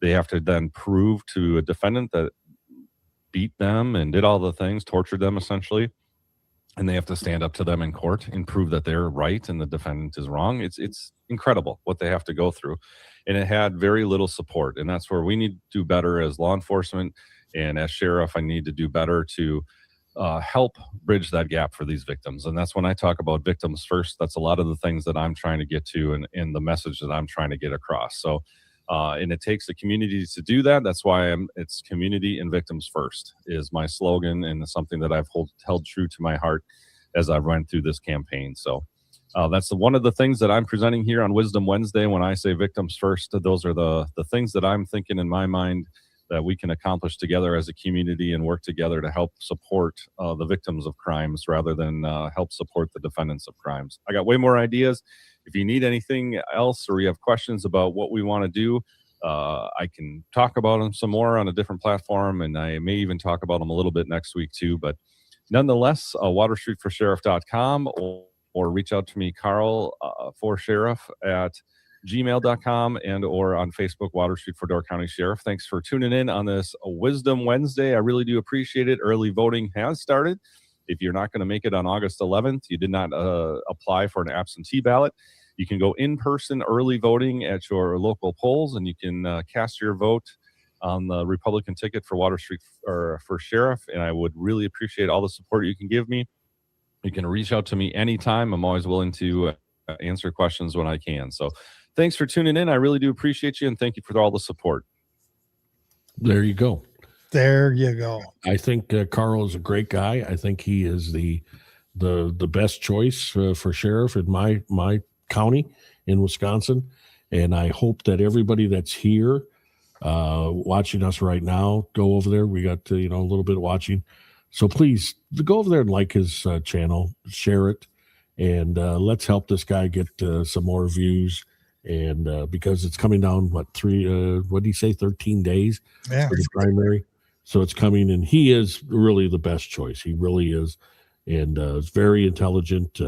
they have to then prove to a defendant that beat them and did all the things, tortured them essentially, and they have to stand up to them in court and prove that they're right and the defendant is wrong. It's incredible what they have to go through, and it had very little support. And that's where we need to do better as law enforcement, and as sheriff, I need to do better to help bridge that gap for these victims. And that's when I talk about victims first. That's a lot of the things that I'm trying to get to, and the message that I'm trying to get across. So and it takes the community to do that. That's why it's community and victims first is my slogan, and it's something that I've held true to my heart as I've run through this campaign. So that's one of the things that I'm presenting here on Wisdom Wednesday. When I say victims first, those are the things that I'm thinking in my mind that we can accomplish together as a community and work together to help support the victims of crimes rather than help support the defendants of crimes. I got way more ideas. If you need anything else or you have questions about what we want to do, I can talk about them some more on a different platform, and I may even talk about them a little bit next week too. But nonetheless, waterstreetforsheriff.com or reach out to me, Carl, for Sheriff at gmail.com, and or on Facebook, Water Street for Door County Sheriff. Thanks for tuning in on this Wisdom Wednesday. I really do appreciate it. Early voting has started. If you're not going to make it on August 11th, you did not apply for an absentee ballot, you can go in person early voting at your local polls, and you can cast your vote on the Republican ticket for Water Street or for sheriff, and I would really appreciate all the support you can give me. You can reach out to me anytime. I'm always willing to answer questions when I can. So thanks for tuning in. I really do appreciate you, and thank you for all the support.
There you go.
There you go.
I think Carl is a great guy. I think he is the best choice for sheriff in my county in Wisconsin. And I hope that everybody that's here watching us right now, go over there. We got a little bit watching. So please go over there and like his channel, share it, and let's help this guy get some more views. And because it's coming down, what did he say, 13 days for the primary? So it's coming, and he is really the best choice. He really is, and is very intelligent.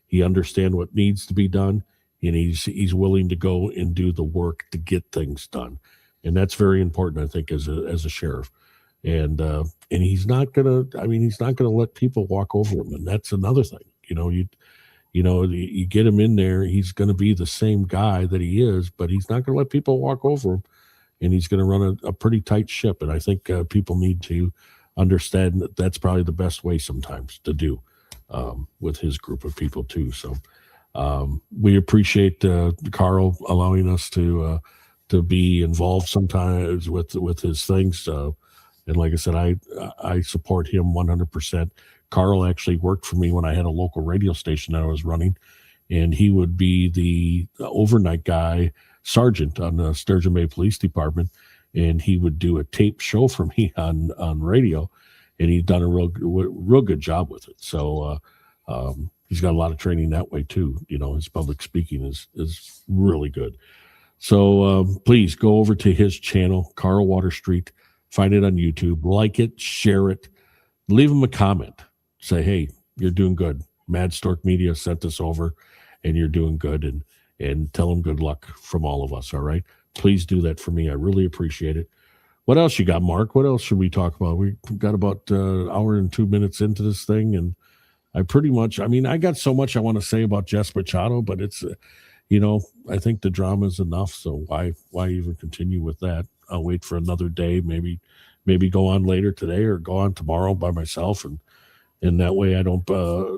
He understands what needs to be done, and he's willing to go and do the work to get things done, and that's very important, I think, as a sheriff. And he's not gonna let people walk over him, and that's another thing. You get him in there, he's going to be the same guy that he is, but he's not going to let people walk over him. And he's going to run a pretty tight ship. And I think people need to understand that that's probably the best way sometimes to do with his group of people too. So we appreciate Carl allowing us to be involved sometimes with his things. And like I said, I support him 100%. Carl actually worked for me when I had a local radio station that I was running, and he would be the overnight guy, sergeant on the Sturgeon Bay Police Department, and he would do a tape show for me on radio, and he's done a real good job with it. So he's got a lot of training that way too. His public speaking is really good. So please go over to his channel, Carl Water Street, find it on YouTube, like it, share it, leave him a comment, say, hey, you're doing good. Madstork Media sent this over, and you're doing good, and tell him good luck from all of us, all right? Please do that for me. I really appreciate it. What else you got, Mark? What else should we talk about? We got about an hour and 2 minutes into this thing, and I got so much I want to say about Jess Machado, but it's, I think the drama is enough, so why even continue with that? I'll wait for another day, maybe go on later today or go on tomorrow by myself, and that way I don't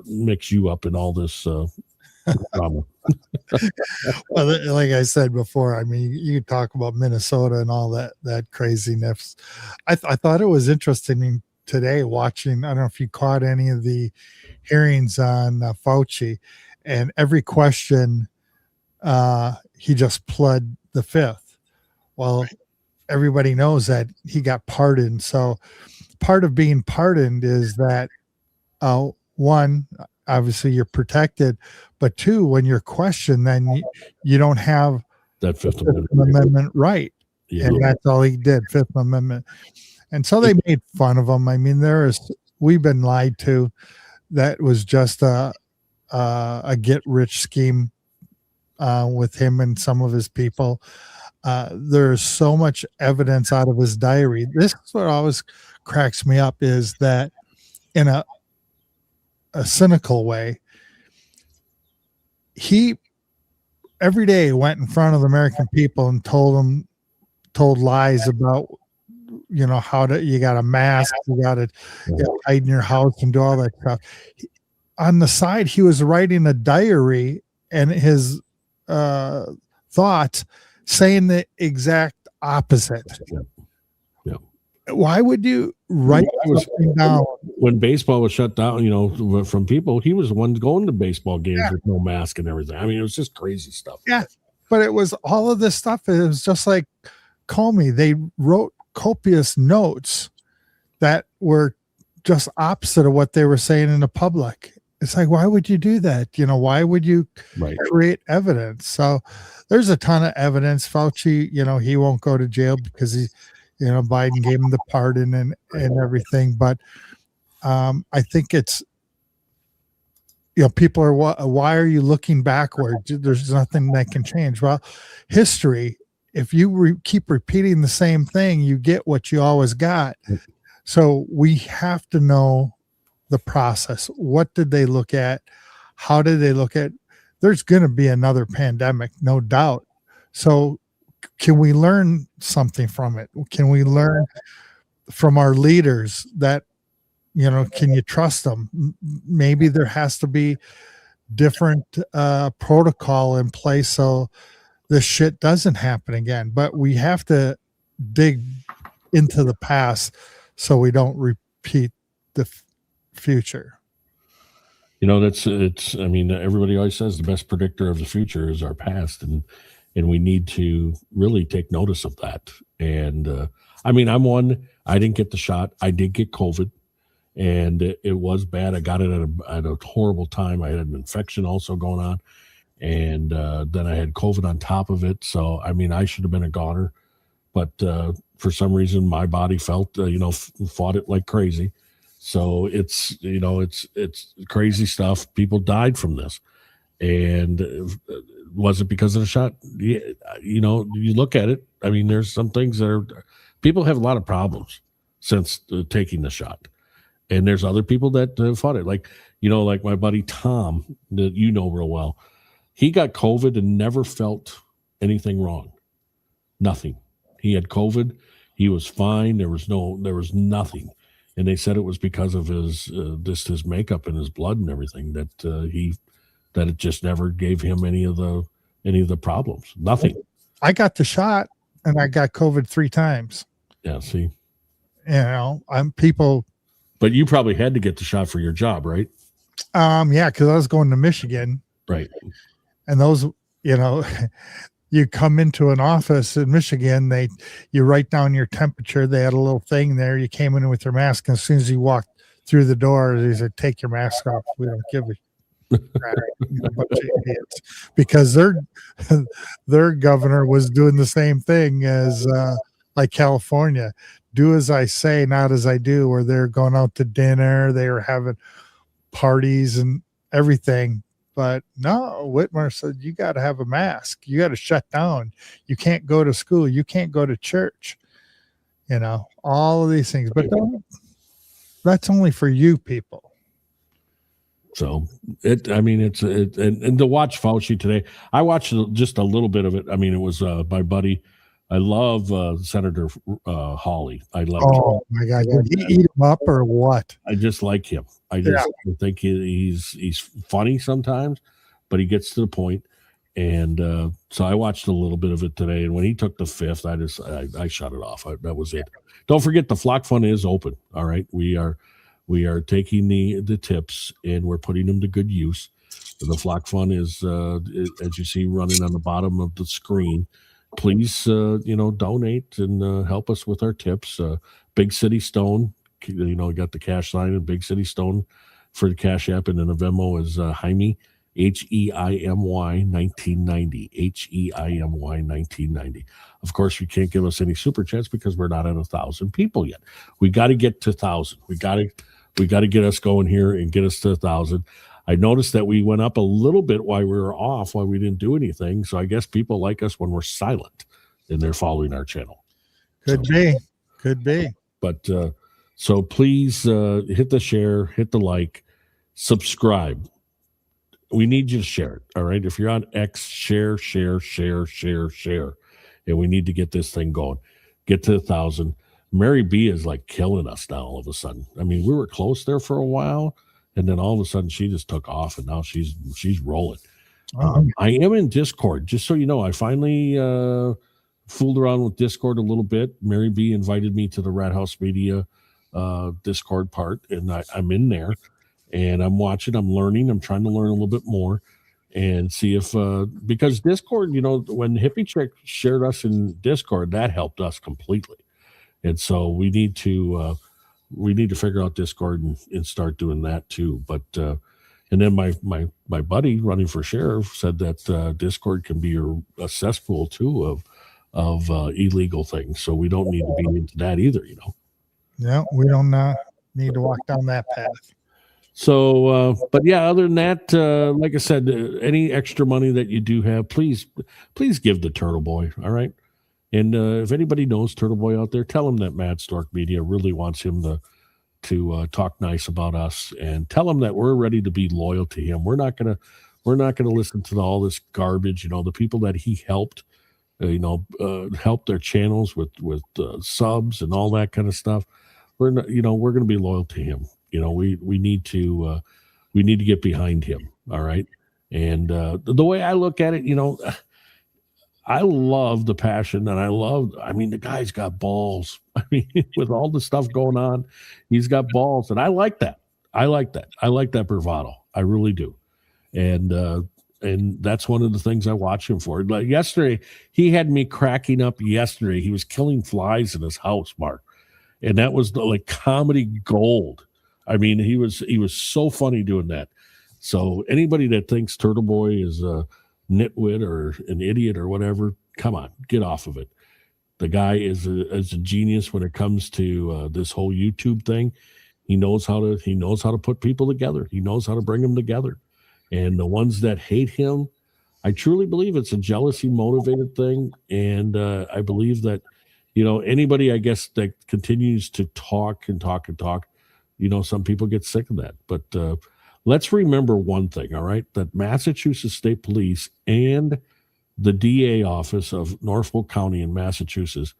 mix you up in all this drama.
Well, like I said before, you talk about Minnesota and all that craziness. I thought it was interesting today watching. I don't know if you caught any of the hearings on Fauci, and every question he just pled the fifth. Well, everybody knows that he got pardoned. So part of being pardoned is that one, obviously you're protected, but two, when you're questioned, then you don't have
that Fifth
Amendment right. Yeah. And that's all he did, Fifth Amendment. And so they made fun of him. We've been lied to. That was just a get rich scheme with him and some of his people. There's so much evidence out of his diary. This is what always cracks me up, is that in a cynical way, he every day went in front of the American people and told lies about, how you got a mask, you got to hide in your house and do all that stuff. On the side, he was writing a diary and his thoughts saying the exact opposite.
Yeah.
Why would you write something down?
When baseball was shut down, from people, he was the one going to baseball games with no mask and everything. It was just crazy stuff.
Yeah, but it was all of this stuff. It was just like Comey. They wrote copious notes that were just opposite of what they were saying in the public. It's like, why would you do that? Why would you create evidence? So there's a ton of evidence. Fauci, he won't go to jail because he, Biden gave him the pardon and everything. But I think it's, people are, why are you looking backward? There's nothing that can change. Well, history, if you keep repeating the same thing, you get what you always got. So we have to know the process. What did they look at? How did they look at? There's going to be another pandemic, no doubt. So can we learn something from it? Can we learn from our leaders that, can you trust them? Maybe there has to be different protocol in place so this shit doesn't happen again. But we have to dig into the past so we don't repeat the future.
I mean, everybody always says the best predictor of the future is our past, and we need to really take notice of that. And I mean, I'm one. I didn't get the shot. I did get COVID, and it was bad. I got it at a horrible time. I had an infection also going on, and then I had COVID on top of it. So I mean, I should have been a goner, but for some reason, my body felt fought it like crazy. So it's crazy stuff. People died from this, and was it because of the shot? Yeah, you look at it. I mean, there's some things that people have a lot of problems since taking the shot, and there's other people that fought it. Like my buddy Tom, that real well. He got COVID and never felt anything wrong. Nothing. He had COVID. He was fine. There was nothing. And they said it was because of his makeup and his blood and everything that it just never gave him any of the problems. Nothing.
I got the shot and I got COVID 3 times.
Yeah. See,
I'm people.
But you probably had to get the shot for your job, right?
Yeah, because I was going to Michigan.
Right.
And those, you come into an office in Michigan, you write down your temperature. They had a little thing there. You came in with your mask, and as soon as you walked through the door, they said, "Take your mask off. We don't give a bunch of idiots," because their governor was doing the same thing as like California. Do as I say, not as I do. Where they're going out to dinner, they were having parties and everything. But no, Whitmer said, you got to have a mask. You got to shut down. You can't go to school. You can't go to church. All of these things. But that's only for you people.
So and to watch Fauci today, I watched just a little bit of it. I mean, it was my buddy. I love Senator Hawley. I love him.
Oh my God. Did he eat him up or what?
I just like him. I think he's funny sometimes, but he gets to the point. And so I watched a little bit of it today. And when he took the 5th, I shut it off. That was it. Don't forget the Flock Fund is open. All right. We are taking the tips and we're putting them to good use. The Flock Fund is, as you see running on the bottom of the screen. Please, donate and help us with our tips. Big City Stone, got the cash sign and Big City Stone for the Cash App, and then the Venmo is Jaime, HEIMY 1990, HEIMY 1990. Of course, you can't give us any super chats because we're not at 1,000 people yet. We got to get to 1,000. We got to get us going here and get us to 1,000. I noticed that we went up a little bit while we were off, while we didn't do anything. So I guess people like us when we're silent and they're following our channel.
Could be.
But so please hit the share, hit the like, subscribe. We need you to share it. All right. If you're on X, share. And we need to get this thing going. Get to 1,000. Mary B is like killing us now all of a sudden. I mean, we were close there for a while. And then all of a sudden she just took off and now she's rolling. I am in Discord, just so you know. I finally fooled around with Discord a little bit. Mary B invited me to the Madstork Media Discord part, and I'm in there and I'm watching, I'm learning, I'm trying to learn a little bit more and see if, because Discord, when Hippie Chick shared us in Discord, that helped us completely. And so we need to figure out Discord and start doing that too. But and then my buddy running for sheriff said that Discord can be a cesspool too of illegal things. So we don't need to be into that either,
No, we don't need to walk down that path.
So, but yeah, other than that, like I said, any extra money that you do have, please give the Turtle Boy. All right. And if anybody knows Turtle Boy out there, tell him that Madstork Media really wants him to talk nice about us, and tell him that we're ready to be loyal to him. We're not gonna listen to all this garbage. The people that he helped help their channels with subs and all that kind of stuff, we're not, we're going to be loyal to him. We need to get behind him. All right. And the way I look at it, I love the passion, and the guy's got balls. I mean, with all the stuff going on, he's got balls, and I like that. I like that bravado. I really do. And that's one of the things I watch him for. Like yesterday, he had me cracking up yesterday. He was killing flies in his house, Mark. And that was like comedy gold. I mean, he was so funny doing that. So anybody that thinks Turtle Boy is a nitwit or an idiot or whatever, come on, get off of it. The guy is a genius when it comes to this whole YouTube thing. He knows how to put people together. He knows how to bring them together. And the ones that hate him, I truly believe it's a jealousy motivated thing. And I believe that, anybody, I guess, that continues to talk and talk and talk, some people get sick of that. But let's remember one thing, all right, that Massachusetts State Police and the DA office of Norfolk County in Massachusetts,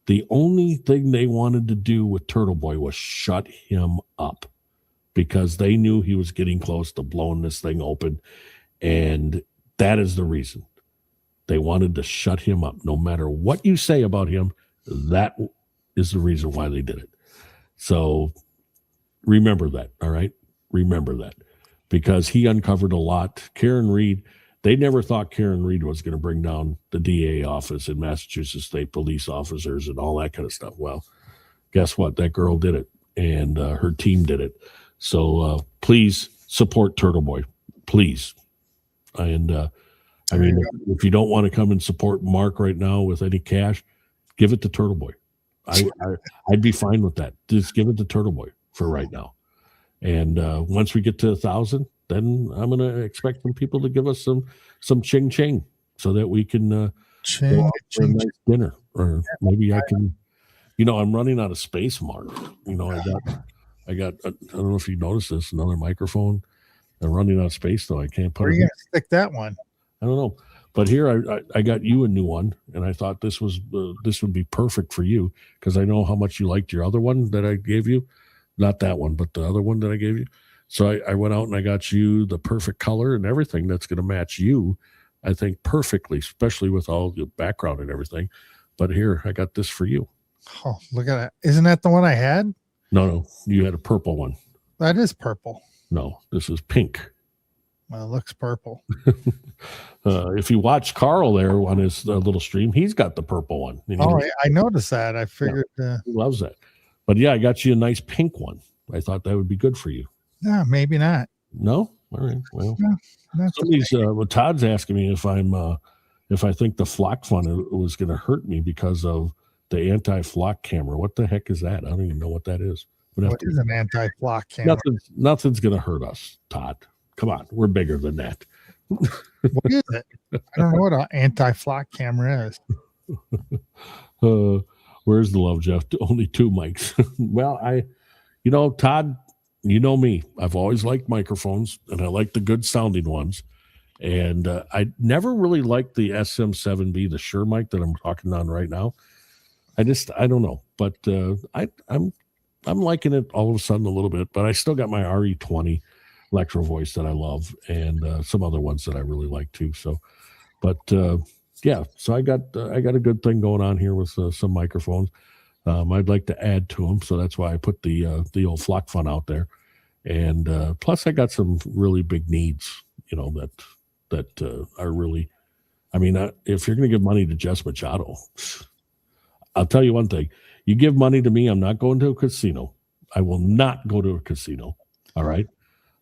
the only thing they wanted to do with Turtle Boy was shut him up, because they knew he was getting close to blowing this thing open. And that is the reason. They wanted to shut him up. No matter what you say about him, that is the reason why they did it. So remember that, all right? Remember that, because he uncovered a lot. Karen Reed, they never thought Karen Reed was going to bring down the DA office and Massachusetts State Police officers and all that kind of stuff. Well, guess what? That girl did it, and her team did it. So please support Turtle Boy, please. And if you don't want to come and support Mark right now with any cash, give it to Turtle Boy. I'd be fine with that. Just give it to Turtle Boy for right now. And once we get to 1,000, then I'm going to expect some people to give us some ching so that we can go out for a nice dinner. Or maybe I can, I'm running out of space, Mark. I got, I don't know if you noticed this, another microphone. I'm running out of space, though. I can't put it.
Where are you going to stick that one?
I don't know. But here I got you a new one, and I thought this would be perfect for you, because I know how much you liked your other one that I gave you. Not that one, but the other one that I gave you. So I went out and I got you the perfect color and everything that's going to match you, I think, perfectly, especially with all the background and everything. But here, I got this for you.
Oh, look at that. Isn't that the one I had?
No, you had a purple one.
That is purple.
No, this is pink.
Well, it looks purple.
If you watch Carl there on his little stream, he's got the purple one.
I noticed that. I figured.
He loves that. But yeah, I got you a nice pink one. I thought that would be good for you.
No, maybe not.
No? All right. Well,
no,
somebody's Todd's asking me if I think the flock fun was going to hurt me because of the anti-flock camera. What the heck is that? I don't even know what that is.
What is an anti-flock camera?
Nothing's going to hurt us, Todd. Come on, we're bigger than that.
What is it? I don't know what an anti-flock camera is.
Where's the love, Jeff? Only 2 mics. Well, Todd, you know me. I've always liked microphones, and I like the good sounding ones. And I never really liked the SM7B, the Shure mic that I'm talking on right now. I don't know, but I'm liking it all of a sudden a little bit. But I still got my RE20 Electro Voice that I love, and some other ones that I really like too. So, but yeah, so I got a good thing going on here with some microphones. I'd like to add to them, so that's why I put the old flock fun out there. And plus, I got some really big needs, that are really. I mean, if you're going to give money to Jess Machado, I'll tell you one thing: you give money to me, I'm not going to a casino. I will not go to a casino. All right,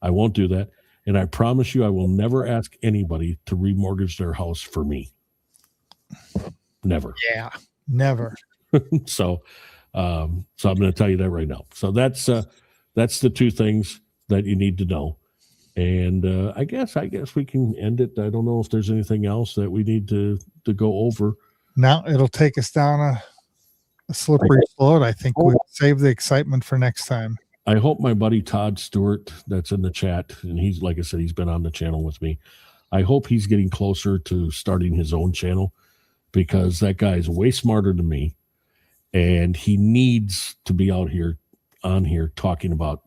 I won't do that, and I promise you, I will never ask anybody to remortgage their house for me. Never.
Yeah, never.
So I'm going to tell you that right now. So that's the 2 things that you need to know. And I guess we can end it. I don't know if there's anything else that we need to go over.
Now it'll take us down a slippery slope. I think we'll save the excitement for next time.
I hope my buddy Todd Stewart, that's in the chat, and he's, like I said, he's been on the channel with me. I hope he's getting closer to starting his own channel, because that guy is way smarter than me, and he needs to be out here on here talking about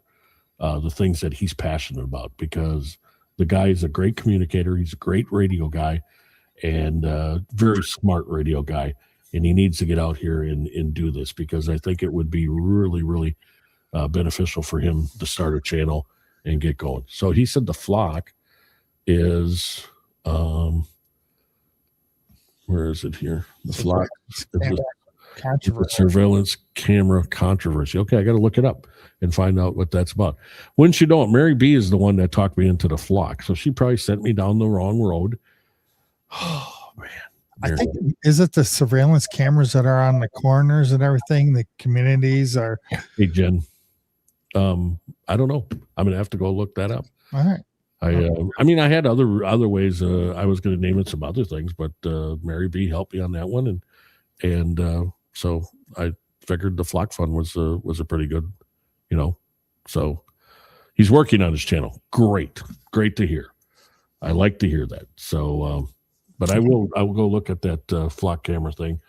the things that he's passionate about, because the guy is a great communicator. He's a great radio guy, and very smart radio guy. And he needs to get out here and do this, because I think it would be really, really beneficial for him to start a channel and get going. So he said the flock is, where is it here? The flock is the surveillance camera controversy. Okay, I got to look it up and find out what that's about. Wouldn't you know it, Mary B is the one that talked me into the flock. So she probably sent me down the wrong road. Oh, man.
I think, is it the surveillance cameras that are on the corners and everything? The communities are.
Hey, Jen. I don't know. I'm going to have to go look that up.
All right.
I mean, I had other ways. I was going to name it some other things, but Mary B helped me on that one, and so I figured the Flock Fund was a pretty good, So he's working on his channel. Great to hear. I like to hear that. So, but I will go look at that flock camera thing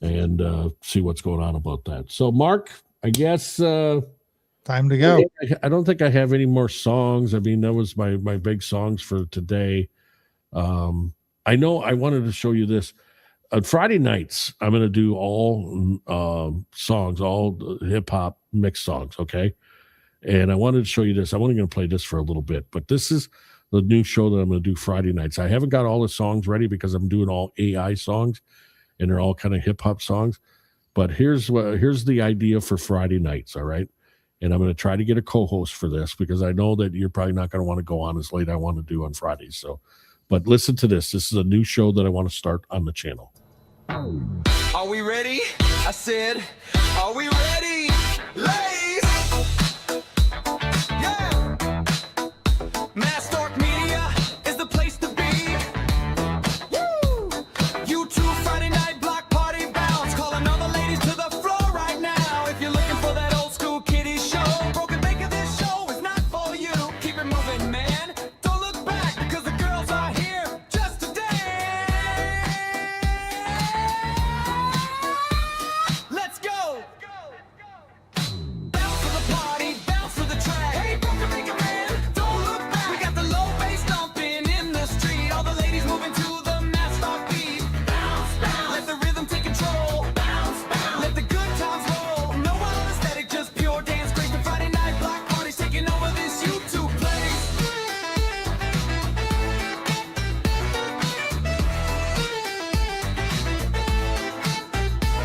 and see what's going on about that. So, Mark, I guess.
Time to go.
I don't think I have any more songs. I mean, that was my big songs for today. I know I wanted to show you this. On Friday nights, I'm going to do all songs, all hip hop mixed songs, okay? And I wanted to show you this. I'm only going to play this for a little bit, but this is the new show that I'm going to do Friday nights. I haven't got all the songs ready because I'm doing all AI songs, and they're all kind of hip hop songs. But here's the idea for Friday nights, all right? And I'm going to try to get a co-host for this, because I know that you're probably not going to want to go on as late I want to do on Fridays. So, but listen to this. This is a new show that I want to start on the channel.
Are we ready? I said, are we ready? Ladies! Yeah! Madstork Media is the place to be. Woo! YouTube Friday night block party bounce. Calling all the ladies to the floor right now. If you're looking for that old school kiddie show, Broken Baker, this show is not for you. Keep it moving, man. Don't look back, because the girls are here just to dance. Let's go! Bounce to the party, bounce to the track. Hey, Broken Baker, man, don't look back. We got the low bass thumping in the street. All the ladies moving to the Madstork beat. Bounce, bounce. Let the rhythm take control. Bounce, bounce. Let the good times roll. No wild aesthetic, just pure dance. Grace the Friday night block parties taking over this YouTube place.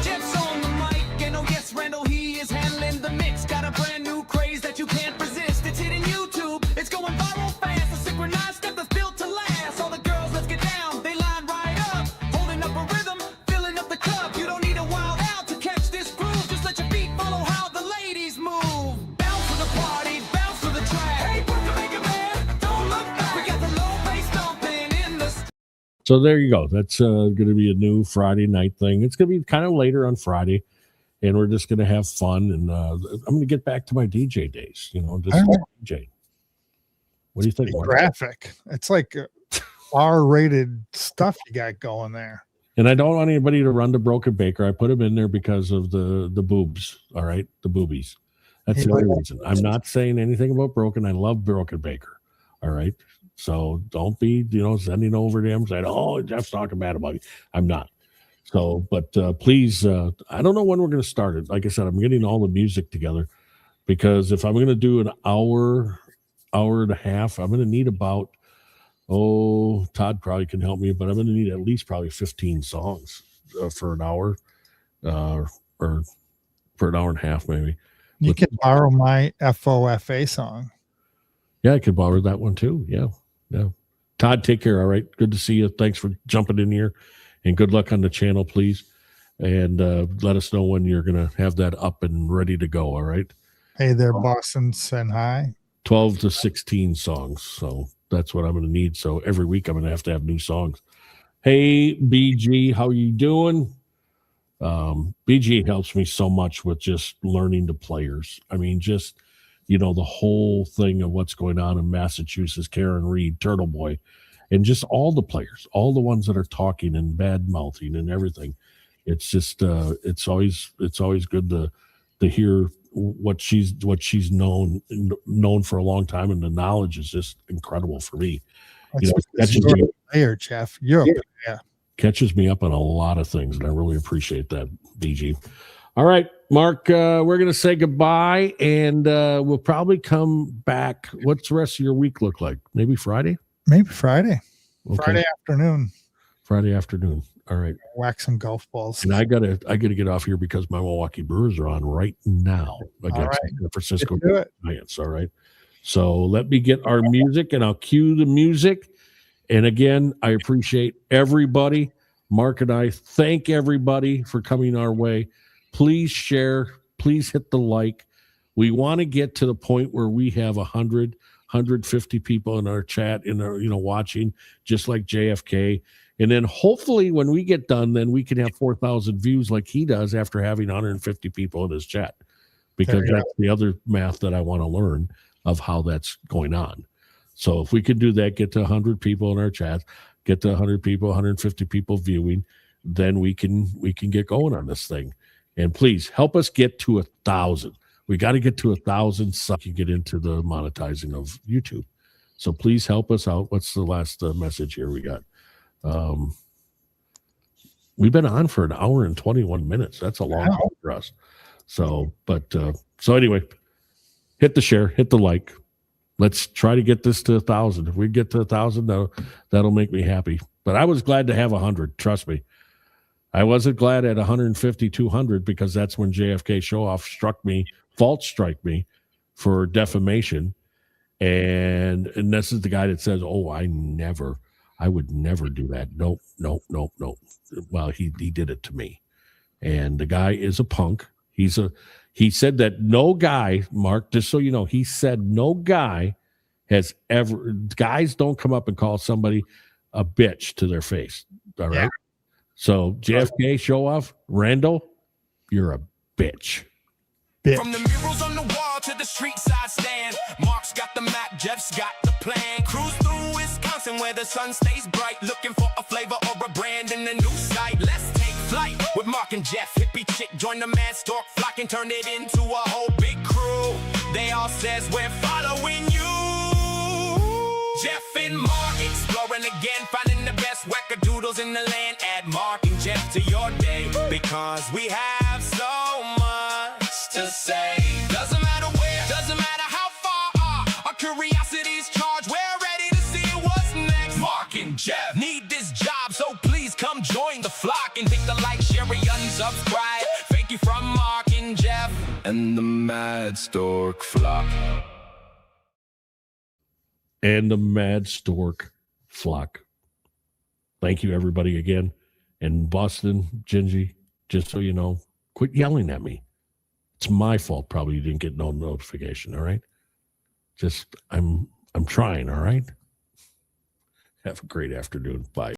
Jeff's on the mic, and oh yes, Randall, he is handling the mix. Got a brand new craze that you can't resist. It's hitting YouTube, it's going viral fast. A synchronized step that's built to last. All the girls, let's get down, they line right up. Holding up a rhythm, filling up the cup. You don't need a wild out to catch this groove. Just let your feet follow how the ladies move. Bounce to the party, bounce to the track. Hey, Broken Baker, man, don't look back. We got the low bass thumping in the
So there you go. That's going to be a new Friday night thing. It's going to be kind of later on Friday, and we're just going to have fun. And I'm going to get back to my DJ days, just
All right.
DJ. What do you think, Mark?
Graphic. It's like R-rated stuff you got going there.
And I don't want anybody to run to Broken Baker. I put him in there because of the boobs. All right, the boobies. That's the only reason. I'm not saying anything about Broken. I love Broken Baker. All right. So don't be, sending over to him saying, "Oh, Jeff's talking bad about you." I'm not. So, but please, I don't know when we're going to start it. Like I said, I'm getting all the music together, because if I'm going to do an hour and a half, I'm going to need about, Todd probably can help me, but I'm going to need at least probably 15 songs for an hour, or for an hour and a half, maybe.
You can borrow my FOFA song.
Yeah, I could borrow that one too. Yeah. Todd, take care. All right. Good to see you. Thanks for jumping in here, and good luck on the channel, please. And let us know when you're going to have that up and ready to go. All right.
Hey there, Boston, send hi.
12 to 16 songs. So that's what I'm going to need. So every week I'm going to have new songs. Hey, BG, how you doing? BG helps me so much with just learning the players. I mean, just, the whole thing of what's going on in Massachusetts, Karen Reed, Turtle Boy, and just all the players, all the ones that are talking and bad mouthing and everything. It's just it's always good to hear what she's known for a long time, and the knowledge is just incredible for me.
That's because you're a player, Jeff. You're a player.
Catches me up on a lot of things, and I really appreciate that, BG. All right, Mark, we're going to say goodbye, and we'll probably come back. What's the rest of your week look like? Maybe Friday?
Maybe Friday.
Okay.
Friday afternoon.
Friday afternoon. All right.
Whack some golf balls.
And I gotta get off here because my Milwaukee Brewers are on right now against San Francisco Giants. All right. So let me get our music, and I'll cue the music. And again, I appreciate everybody. Mark and I thank everybody for coming our way. Please share. Please hit the like. We want to get to the point where we have 100, 150 people in our chat, in our, watching, just like JFK. And then hopefully when we get done, then we can have 4,000 views like he does after having 150 people in his chat, because that's the other math that I want to learn of how that's going on. So if we could do that, get to 100 people in our chat, get to 100 people, 150 people viewing, then we can get going on this thing. And please help us get to 1,000. We got to get to 1,000 so we can get into the monetizing of YouTube. So please help us out. What's the last message here we got? We've been on for 1 hour and 21 minutes. That's a long time for us. So anyway, hit the share, hit the like. Let's try to get this to 1,000. If we get to 1,000, that'll make me happy. But I was glad to have 100. Trust me. I wasn't glad at 150, 200, because that's when JFK Show-Off false strike me for defamation. And this is the guy that says, "Oh, I would never do that." Nope. Well, he did it to me. And the guy is a punk. He said that no guy, Mark, just so you know, he said no guy guys don't come up and call somebody a bitch to their face. All right. Yeah. So JFK Show-Off, Randall, you're a bitch.
From the murals on the wall to the street side stand, Mark's got the map, Jeff's got the plan. Cruise through Wisconsin where the sun stays bright, looking for a flavor or a brand in a new site. Let's take flight with Mark and Jeff. Hippie chick join the Madstork flock and turn it into a whole big crew. They all says we're following you. Jeff and Mark exploring again, finding the best wackadoodles in the land. Add Mark and Jeff to your day, because we have so much to say. Doesn't matter where, doesn't matter how far, our curiosity's charged. We're ready to see what's next. Mark and Jeff need this job, so please come join the flock and hit the like, share, and unsubscribe. Thank you from Mark and Jeff and the Madstork flock.
And the Madstork flock. Thank you, everybody, again. And Boston, Gingy, just so you know, quit yelling at me. It's my fault. Probably you didn't get no notification. All right. Just I'm trying. All right. Have a great afternoon. Bye.